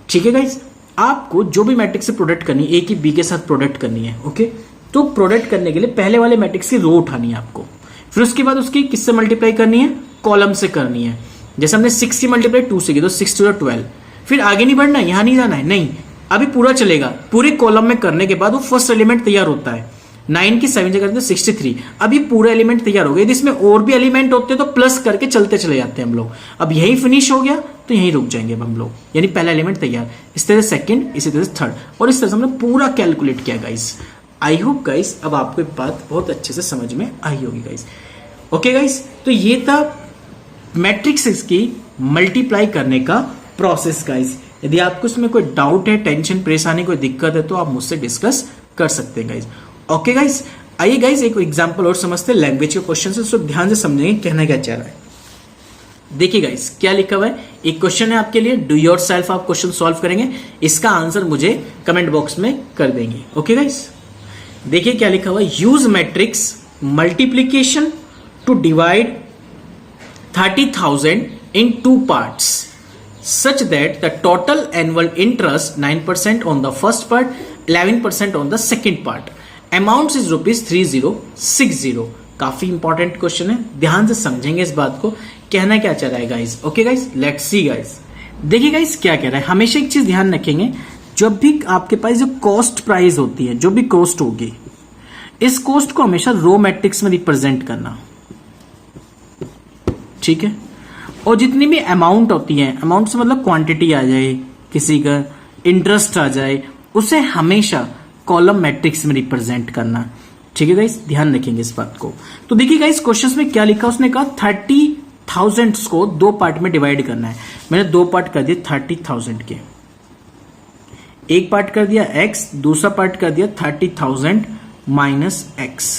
ठीक है गाइस, आपको जो भी मैट्रिक्स से प्रोडक्ट करनी है, ए की बी के साथ प्रोडक्ट करनी है। ओके, तो प्रोडक्ट करने के लिए पहले वाले मैट्रिक्स की रो उठानी है आपको, फिर उसके बाद उसकी किससे मल्टीप्लाई करनी है, कॉलम से करनी है। जैसे हमने 6 की मल्टीप्लाई 2 से की तो 6 2 12। फिर आगे नहीं बढ़ना है, यहां नहीं जाना है, नहीं अभी पूरा चलेगा। पूरे कॉलम में करने के बाद वो फर्स्ट एलिमेंट तैयार होता है। 9 की 7 से करते हैं 63। अभी पूरा एलिमेंट तैयार हो गया। यदि इसमें और भी एलिमेंट होते तो प्लस करके चलते चले जाते हैं हम लोग। अब यही फिनिश हो गया तो यहीं रुक जाएंगे अब हम लोग, यानी पहला एलिमेंट तैयार। इस तरह से सेकंड, इसी तरह से थर्ड, और इस तरह से हमने पूरा कैलकुलेट किया गाइस। आई होप गाइस अब आपको बात बहुत अच्छे से समझ में आई होगी गाइस। ओके गाइस, तो ये था मैट्रिक्स की मल्टीप्लाई करने का प्रोसेस गाइस। यदि आपको इसमें कोई डाउट है, टेंशन, परेशानी, कोई दिक्कत है तो आप मुझसे डिस्कस कर सकते हैं गाइस। ओके गाइस, आइए गाइस एक एग्जांपल और समझते हैं लैंग्वेज के क्वेश्चन से। ध्यान से समझेंगे कहना क्या चाह रहा है। देखिए गाइस क्या लिखा हुआ है, एक क्वेश्चन है आपके लिए, डू योर सेल्फ आप क्वेश्चन सॉल्व करेंगे, इसका आंसर मुझे कमेंट बॉक्स में कर देंगे। ओके गाइस, देखिए क्या लिखा हुआ है, use matrix multiplication to divide 30,000 in 2 parts such that the total annual interest 9% on the first part, 11% on the second part. Amounts is ₹3060. काफी इंपॉर्टेंट क्वेश्चन है, ध्यान से समझेंगे इस बात को। कहना क्या चाह रहा है guys. Okay guys, let's see guys. देखिए गाइस क्या कह रहा है, हमेशा एक चीज ध्यान रखेंगे, जब भी आपके पास जो कॉस्ट प्राइस होती है, जो भी कॉस्ट होगी, इस कॉस्ट को हमेशा रो मैट्रिक्स में रिप्रेजेंट करना। ठीक है, और जितनी भी अमाउंट होती है, अमाउंट से मतलब क्वांटिटी आ जाए, किसी का इंटरेस्ट आ जाए, उसे हमेशा कॉलम मैट्रिक्स में रिप्रेजेंट करना। ठीक है गाइस, ध्यान रखेंगे इस बात को। तो देखिए गाइस क्वेश्चन में क्या लिखा, उसने कहा 30,000 को 2 पार्ट में डिवाइड करना है। मैंने 2 पार्ट कर दिए 30,000 के, एक पार्ट कर दिया x, दूसरा पार्ट कर दिया 30,000 माइनस x।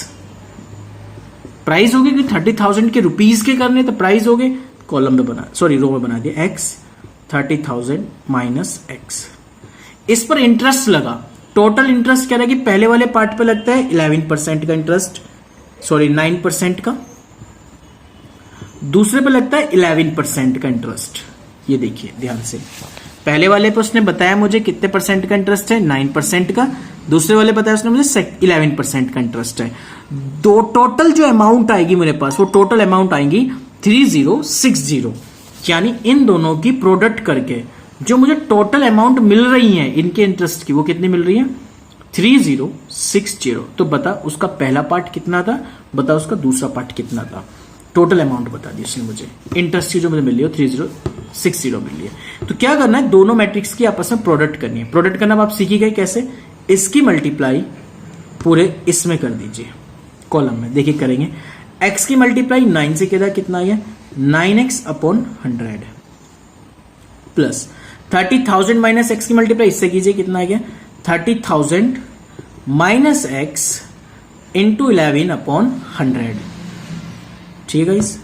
प्राइस हो गए कि 30,000 के रुपीज के करने, तो प्राइस हो गए कॉलम में बना, सॉरी रो में बना दिया x 30,000 माइनस x। इस पर इंटरेस्ट लगा, टोटल इंटरेस्ट क्या रहा कि पहले वाले पार्ट पे लगता है 11% का इंटरेस्ट, सॉरी 9% का, दूसरे पे लगता है 11% का इंटरेस्ट। ये देखिए ध्यान से, पहले वाले पे उसने बताया मुझे कितने परसेंट का इंटरेस्ट है, 9% का, दूसरे वाले बताया उसने मुझे 11% का इंटरेस्ट है। दो टोटल जो अमाउंट आएगी मेरे पास, वो टोटल अमाउंट आएगी 3060। यानी इन दोनों की प्रोडक्ट करके जो मुझे टोटल अमाउंट मिल रही है इनके इंटरेस्ट की, वो कितनी मिल रही है 3060। तो बता उसका पहला पार्ट कितना था, बता उसका दूसरा पार्ट कितना था। टोटल अमाउंट बता दी उसने मुझे, इंटरेस्ट की जो मुझे मिल रही है 3060 मिल रही है। तो क्या करना है, दोनों मैट्रिक्स की आपस में प्रोडक्ट करनी है। प्रोडक्ट करना आप सीखी गए कैसे, इसकी मल्टीप्लाई पूरे इसमें कर दीजिए कॉलम में। देखिए करेंगे, x की मल्टीप्लाई 9 से कितना आ गया 9x upon 100 plus 30,000 minus x की मल्टीप्लाई इससे कीजिए, कितना आ गया 30,000 माइनस x इंटू 11 अपॉन 100। ठीक है गाइस,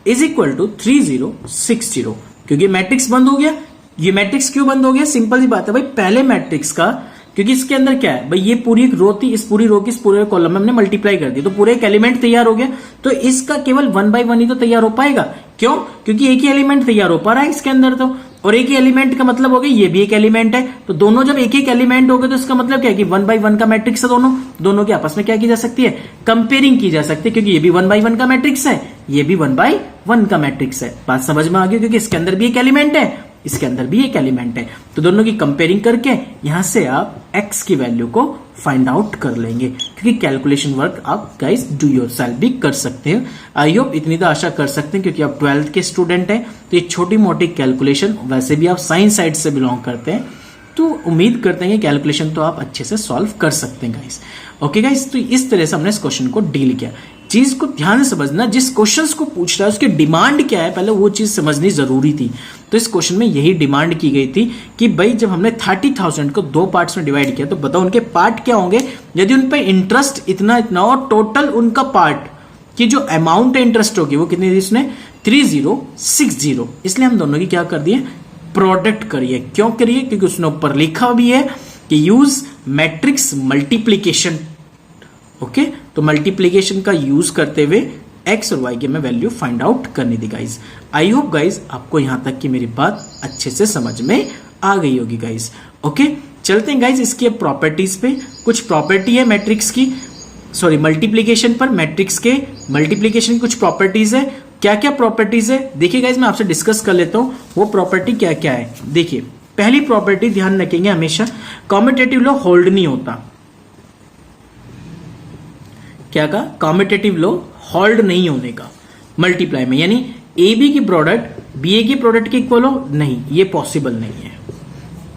इज इक्वल टू 3060। क्योंकि मैट्रिक्स बंद हो गया। ये मैट्रिक्स क्यों बंद हो गया, सिंपल सी बात है भाई, पहले मैट्रिक्स का, क्योंकि इसके अंदर क्या है भाई, ये पूरी एक रो थी, इस पूरी रो की इस पूरे कॉलम में हमने मल्टीप्लाई कर दी, तो पूरे एक एलिमेंट तैयार हो गया। तो इसका केवल 1 by 1 ही तो तैयार हो पाएगा। क्यों, क्योंकि एक ही एलिमेंट तैयार हो पा रहा है इसके अंदर तो, और एक ही एलिमेंट का मतलब हो गया ये भी एक एलिमेंट है। तो दोनों जब एक एक एलिमेंट हो गए तो इसका मतलब क्या है कि 1 by 1 का मैट्रिक्स है। दोनों के आपस में क्या की जा सकती है, कंपेयरिंग की जा सकती है, क्योंकि ये भी 1 by 1 का मैट्रिक्स है, ये भी 1 by 1 का मैट्रिक्स है। बात समझ में आ गई, क्योंकि इसके अंदर भी एक एलिमेंट है, इसके अंदर भी एक एलिमेंट है। तो दोनों की कंपेयरिंग करके यहां से आप x की वैल्यू को फाइंड आउट कर लेंगे, क्योंकि कैलकुलेशन वर्क आप गाइस डू योरसेल्फ भी कर सकते हैं। आई होप इतनी तो आशा कर सकते हैं, क्योंकि आप 12th के स्टूडेंट हैं, तो ये छोटी मोटी कैलकुलेशन, वैसे भी आप साइंस साइड से बिलोंग करते हैं, तो उम्मीद करते हैं कि कैलकुलेशन तो आप अच्छे से सॉल्व कर सकते हैं गाइस। ओके गाइस, तो इस तरह से हमने इस क्वेश्चन को डील किया। चीज को ध्यान से समझना, जिस क्वेश्चंस को पूछ रहा है उसकी डिमांड क्या है, पहले वो चीज समझनी जरूरी थी। तो इस क्वेश्चन में यही डिमांड की गई थी कि भाई जब हमने 30,000 को 2 पार्ट्स में डिवाइड किया, तो बताओ उनके पार्ट क्या होंगे। यदि उन पर इंटरेस्ट इतना इतना और टोटल उनका पार्ट कि जो अमाउंट है इंटरेस्ट होगी वो कितनी दी इसने 3060, इसलिए हम दोनों की क्या कर दिए प्रोडक्ट करिए। क्यों करिए? क्योंकि उसने ऊपर लिखा भी है कि यूज मैट्रिक्स मल्टीप्लीकेशन। ओके, तो मल्टीप्लीकेशन का यूज करते हुए एक्स और वाई की हमें वैल्यू फाइंड आउट करनी थी गाइज। आई होप गाइज आपको यहां तक की मेरी बात अच्छे से समझ में आ गई होगी गाइज। ओके, चलते हैं गाइज इसकी अब प्रॉपर्टीज पे। कुछ प्रॉपर्टी है मैट्रिक्स की, सॉरी मल्टीप्लीकेशन पर, मैट्रिक्स के मल्टीप्लीकेशन की कुछ प्रॉपर्टीज है। क्या क्या प्रॉपर्टीज है देखिए गाइज, मैं आपसे डिस्कस कर लेता हूं वो प्रॉपर्टी क्या क्या है। देखिए पहली प्रॉपर्टी ध्यान रखेंगे हमेशा, कॉम्यूटेटिव लॉ होल्ड नहीं होता। क्या का? कॉम्यूटेटिव लॉ होल्ड नहीं होने का मल्टीप्लाई में, यानी ए बी की प्रोडक्ट बी ए की प्रोडक्ट के इक्वल हो, नहीं, ये पॉसिबल नहीं है।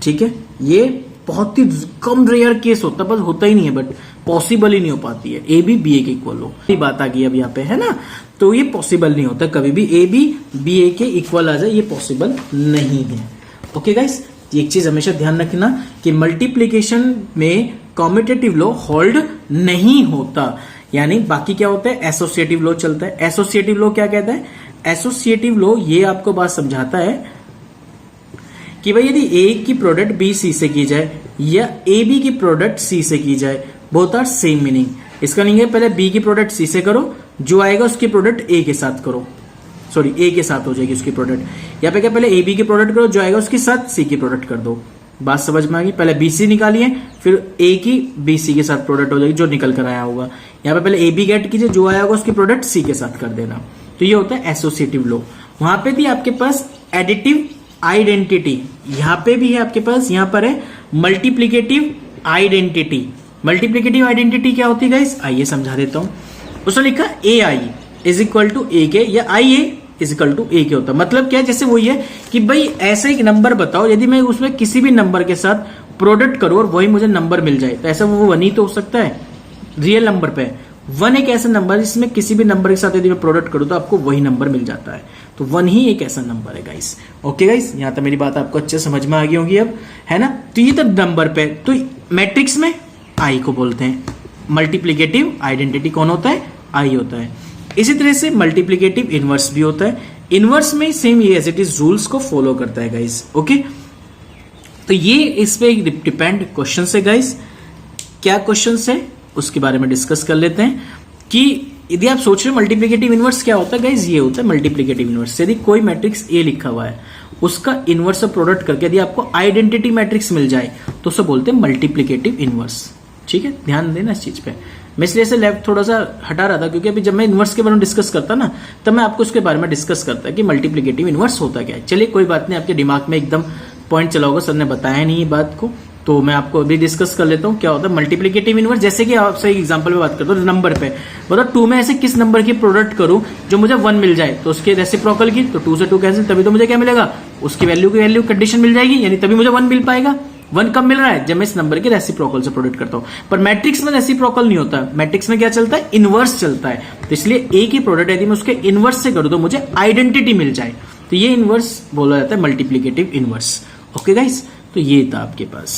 ठीक है, ये बहुत ही कम रेयर केस होता है, बस होता ही नहीं है, बट पॉसिबल ही नहीं हो पाती है ए बी बी ए के इक्वल हो। ये बात आ गई अब यहाँ पे, है ना? तो ये पॉसिबल नहीं होता कभी भी ए बी बी ए के इक्वल आ जाए, ये पॉसिबल नहीं है। ओके गाइस, एक चीज हमेशा ध्यान रखना कि मल्टीप्लीकेशन में कॉम्यूटेटिव लॉ होल्ड नहीं होता, यानी बाकी क्या होता है एसोसिएटिव लॉ चलता है। एसोसिएटिव लॉ क्या कहता है? एसोसिएटिव लॉ ये आपको बात समझाता है कि भाई यदि ए की प्रोडक्ट बी सी से की जाए या ए बी की प्रोडक्ट सी से की जाए, बोथ आर सेम मीनिंग। इसका नहीं है पहले बी की प्रोडक्ट सी से करो, जो आएगा उसकी प्रोडक्ट ए के साथ करो, सॉरी ए के साथ हो जाएगी उसकी प्रोडक्ट। या पे क्या पहले ए बी की प्रोडक्ट करो, जो आएगा उसके साथ सी की प्रोडक्ट कर दो। बात समझ में आ गई? पहले बी सी निकालिए, फिर ए की बी सी के साथ प्रोडक्ट हो जाएगी जो निकल कर आया होगा। यहाँ पे पहले ए बी गेट कीजिए, जो आया होगा उसकी प्रोडक्ट सी के साथ कर देना। तो ये होता है एसोसिएटिव लॉ। वहां पे थी आपके पास एडिटिव आइडेंटिटी, यहाँ पे भी है आपके पास, यहाँ पर है मल्टीप्लीकेटिव आइडेंटिटी। मल्टीप्लीकेटिव आइडेंटिटी क्या होती है गाइस? आइए समझा देता हूं। उसने लिखा ए आई इज इक्वल टू ए के, या आई ए इज इक्वल टू ए के होता है। मतलब क्या है? जैसे वही है कि भाई ऐसे एक नंबर बताओ, यदि मैं उसमें किसी भी नंबर के साथ प्रोडक्ट करूं और वही मुझे नंबर मिल जाए, तो ऐसा वो वन ही तो हो सकता है रियल नंबर पे। वन एक ऐसा नंबर जिसमें किसी भी नंबर के साथ यदि मैं प्रोडक्ट करूं तो आपको वही नंबर मिल जाता है। तो वन ही एक ऐसा नंबर है गाइस। ओके गाइस, यहां तक मेरी बात आपको अच्छे समझ में आ गई होगी अब, है ना? तो ये तो नंबर पे, तो मैट्रिक्स में आई को बोलते हैं। मल्टीप्लीकेटिव आइडेंटिटी कौन होता है? आई होता है। इसी तरह से मल्टीप्लीकेटिव इनवर्स भी होता है। इनवर्स में सेम ये एज इट इज रूल्स को फॉलो करता है गाइस। ओके, तो ये इस पे डिपेंड क्वेश्चन है गाइस। क्या क्वेश्चन है उसके बारे में डिस्कस कर लेते हैं कि यदि आप सोच रहे हो मल्टीप्लीकेटिव इनवर्स क्या होता है गाइस, ये होता है मल्टीप्लीकेटिव इनवर्स। यदि कोई मैट्रिक्स ए लिखा हुआ है, उसका इनवर्स से प्रोडक्ट करके यदि आपको आइडेंटिटी मैट्रिक्स मिल जाए तो उसे बोलते हैं मल्टीप्लीकेटिव इनवर्स। ठीक है, ध्यान देना इस चीज पे। मैं इसलिए से लेफ्ट थोड़ा सा हटा रहा था क्योंकि अभी जब मैं इनवर्स के बारे में डिस्कस करता ना, तब मैं आपको उसके बारे में डिस्कस करता कि मल्टीप्लीकेटिव इनवर्स होता क्या है। चलिए कोई बात नहीं, आपके दिमाग में एकदम पॉइंट चला होगा, सर ने बताया नहीं ये बात को, तो मैं आपको अभी डिस्कस कर लेता हूँ क्या होता है मल्टीप्लीकेटिव इनवर्स। जैसे कि आपसे एग्जांपल में बात करता हूँ नंबर पे, बताओ 2 में ऐसे किस नंबर की प्रोडक्ट करूं जो मुझे 1 मिल जाए, तो उसके रेसिप्रोकल की, तो 2 से 2 कैंसिल, तभी तो मुझे क्या मिलेगा, उसकी वैल्यू की वैल्यू कंडीशन मिल जाएगी, यानी तभी मुझे 1 मिल पाएगा। 1 कब मिल रहा है? जब मैं इस नंबर के रेसिप्रोकल से प्रोडक्ट करता हूं। पर मैट्रिक्स में रेसिप्रोकल नहीं होता, मैट्रिक्स में क्या चलता है? इनवर्स चलता है। तो इसलिए ए की प्रोडक्ट यदि मैं उसके इनवर्स से करूं तो मुझे आइडेंटिटी मिल जाए, तो ये इनवर्स बोला जाता है मल्टीप्लीकेटिव इनवर्स। ओके गाइस, तो ये था आपके पास।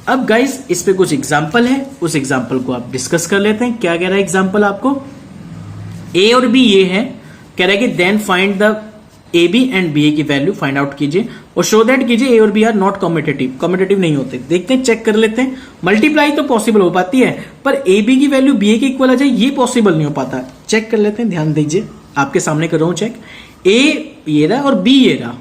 अब गाइस इस पे कुछ एग्जांपल है, उस एग्जांपल को आप डिस्कस कर लेते हैं। क्या कह रहा है एग्जांपल आपको? ए और बी ये है, कह रहा है कि then find the A B and B A की वैल्यू फाइंड आउट कीजिए और शो दैट कीजिए ए और B are not commutative. Commutative नहीं होते, देखते हैं, चेक कर लेते हैं। मल्टीप्लाई तो पॉसिबल हो पाती है, पर ए बी की वैल्यू बी ए के इक्वल आ जाए ये पॉसिबल नहीं हो पाता। चेक कर लेते हैं, ध्यान दीजिए, आपके सामने कर रहा हूं चेक। ए ये रहा और बी ये रहा।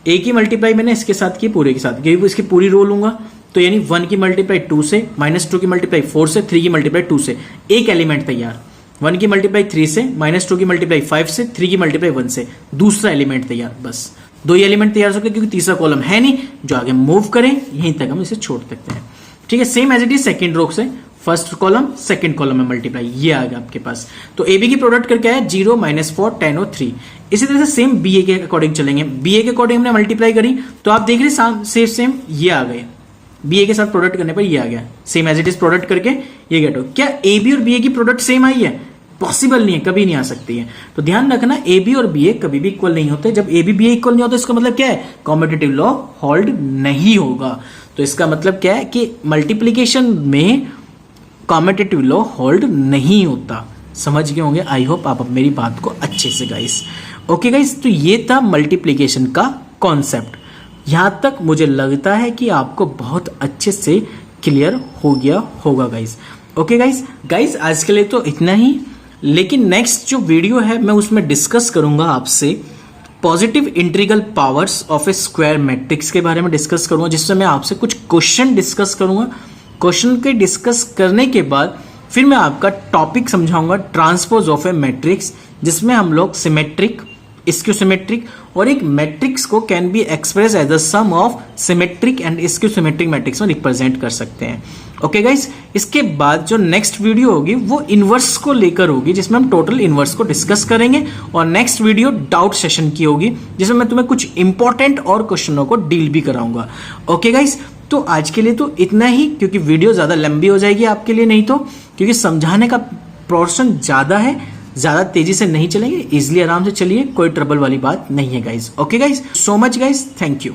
ए की मल्टीप्लाई मैंने इसके साथ की, पूरे के साथ, क्योंकि इसकी पूरी रो लूंगा, तो यानी 1 की मल्टीप्लाई 2 से, -2 की मल्टीप्लाई 4 से, 3 की मल्टीप्लाई 2 से, एक एलिमेंट तैयार। 1 की मल्टीप्लाई 3 से, -2 की मल्टीप्लाई 5 से, 3 की मल्टीप्लाई 1 से, दूसरा एलिमेंट तैयार। बस 2 ही एलिमेंट तैयार हो सकते क्योंकि तीसरा कॉलम है नहीं, जो आगे मूव करें यहीं तक हम इसे छोड़ सकते हैं। ठीक है, same as it is second row से, फर्स्ट कॉलम सेकंड कॉलम में मल्टीप्लाई, ये आ गया आपके पास। तो ए बी की प्रोडक्ट करके आया 0, -4, 10 और 3। इसी तरह से सेम बी ए के अकॉर्डिंग चलेंगे। बी ए के अकॉर्डिंग हमने मल्टीप्लाई करी तो आप देख रहे सेम ये आ गए, बी ए के साथ प्रोडक्ट करने पर ये आ गया, same as it is product करके ये गेट हो। क्या ए बी और बी ए की प्रोडक्ट सेम आई है? पॉसिबल नहीं है, कभी नहीं आ सकती है। तो ध्यान रखना, ए बी और बी ए कभी भी इक्वल नहीं होते। जब A B B A equal नहीं होते इसका मतलब क्या है? कॉम्पिटिटिव लॉ होल्ड नहीं होगा। तो इसका मतलब क्या है कि मल्टीप्लीकेशन में कॉम्पिटिटिव लॉ होल्ड नहीं होता। समझ गए होंगे। आई होप आप मेरी बात को अच्छे से गाइस। ओके गाइस, तो ये था मल्टीप्लिकेशन का कॉन्सेप्ट। यहाँ तक मुझे लगता है कि आपको बहुत अच्छे से क्लियर हो गया होगा गाइस। ओके गाइस आज के लिए तो इतना ही, लेकिन नेक्स्ट जो वीडियो है मैं उसमें डिस्कस करूंगा आपसे positive integral powers of A square matrix के बारे में डिस्कस करूंगा, जिससे मैं आपसे कुछ क्वेश्चन डिस्कस करूंगा। क्वेश्चन के डिस्कस करने के बाद फिर मैं आपका टॉपिक समझाऊंगा ट्रांसपोज ऑफ ए मैट्रिक्स, जिसमें हम लोग सिमेट्रिक, स्क्यू सिमेट्रिक और एक मैट्रिक्स को can be express as the sum of symmetric and skew symmetric matrix में रिप्रेजेंट कर सकते हैं। ओके गाइस, इसके बाद जो नेक्स्ट वीडियो होगी वो इनवर्स को लेकर होगी, जिसमें हम टोटल इनवर्स को डिस्कस करेंगे। और नेक्स्ट वीडियो डाउट सेशन की होगी, जिसमें मैं तुम्हें कुछ इंपॉर्टेंट और क्वेश्चनों को डील भी कराऊंगा। ओके गाइस, तो आज के लिए तो इतना ही, क्योंकि वीडियो ज्यादा लंबी हो जाएगी आपके लिए, नहीं तो क्योंकि समझाने का पोर्शन ज्यादा है, ज्यादा तेजी से नहीं चलेंगे, इजिली आराम से चलिए, कोई ट्रबल वाली बात नहीं है guys. Okay guys, so much guys, thank you.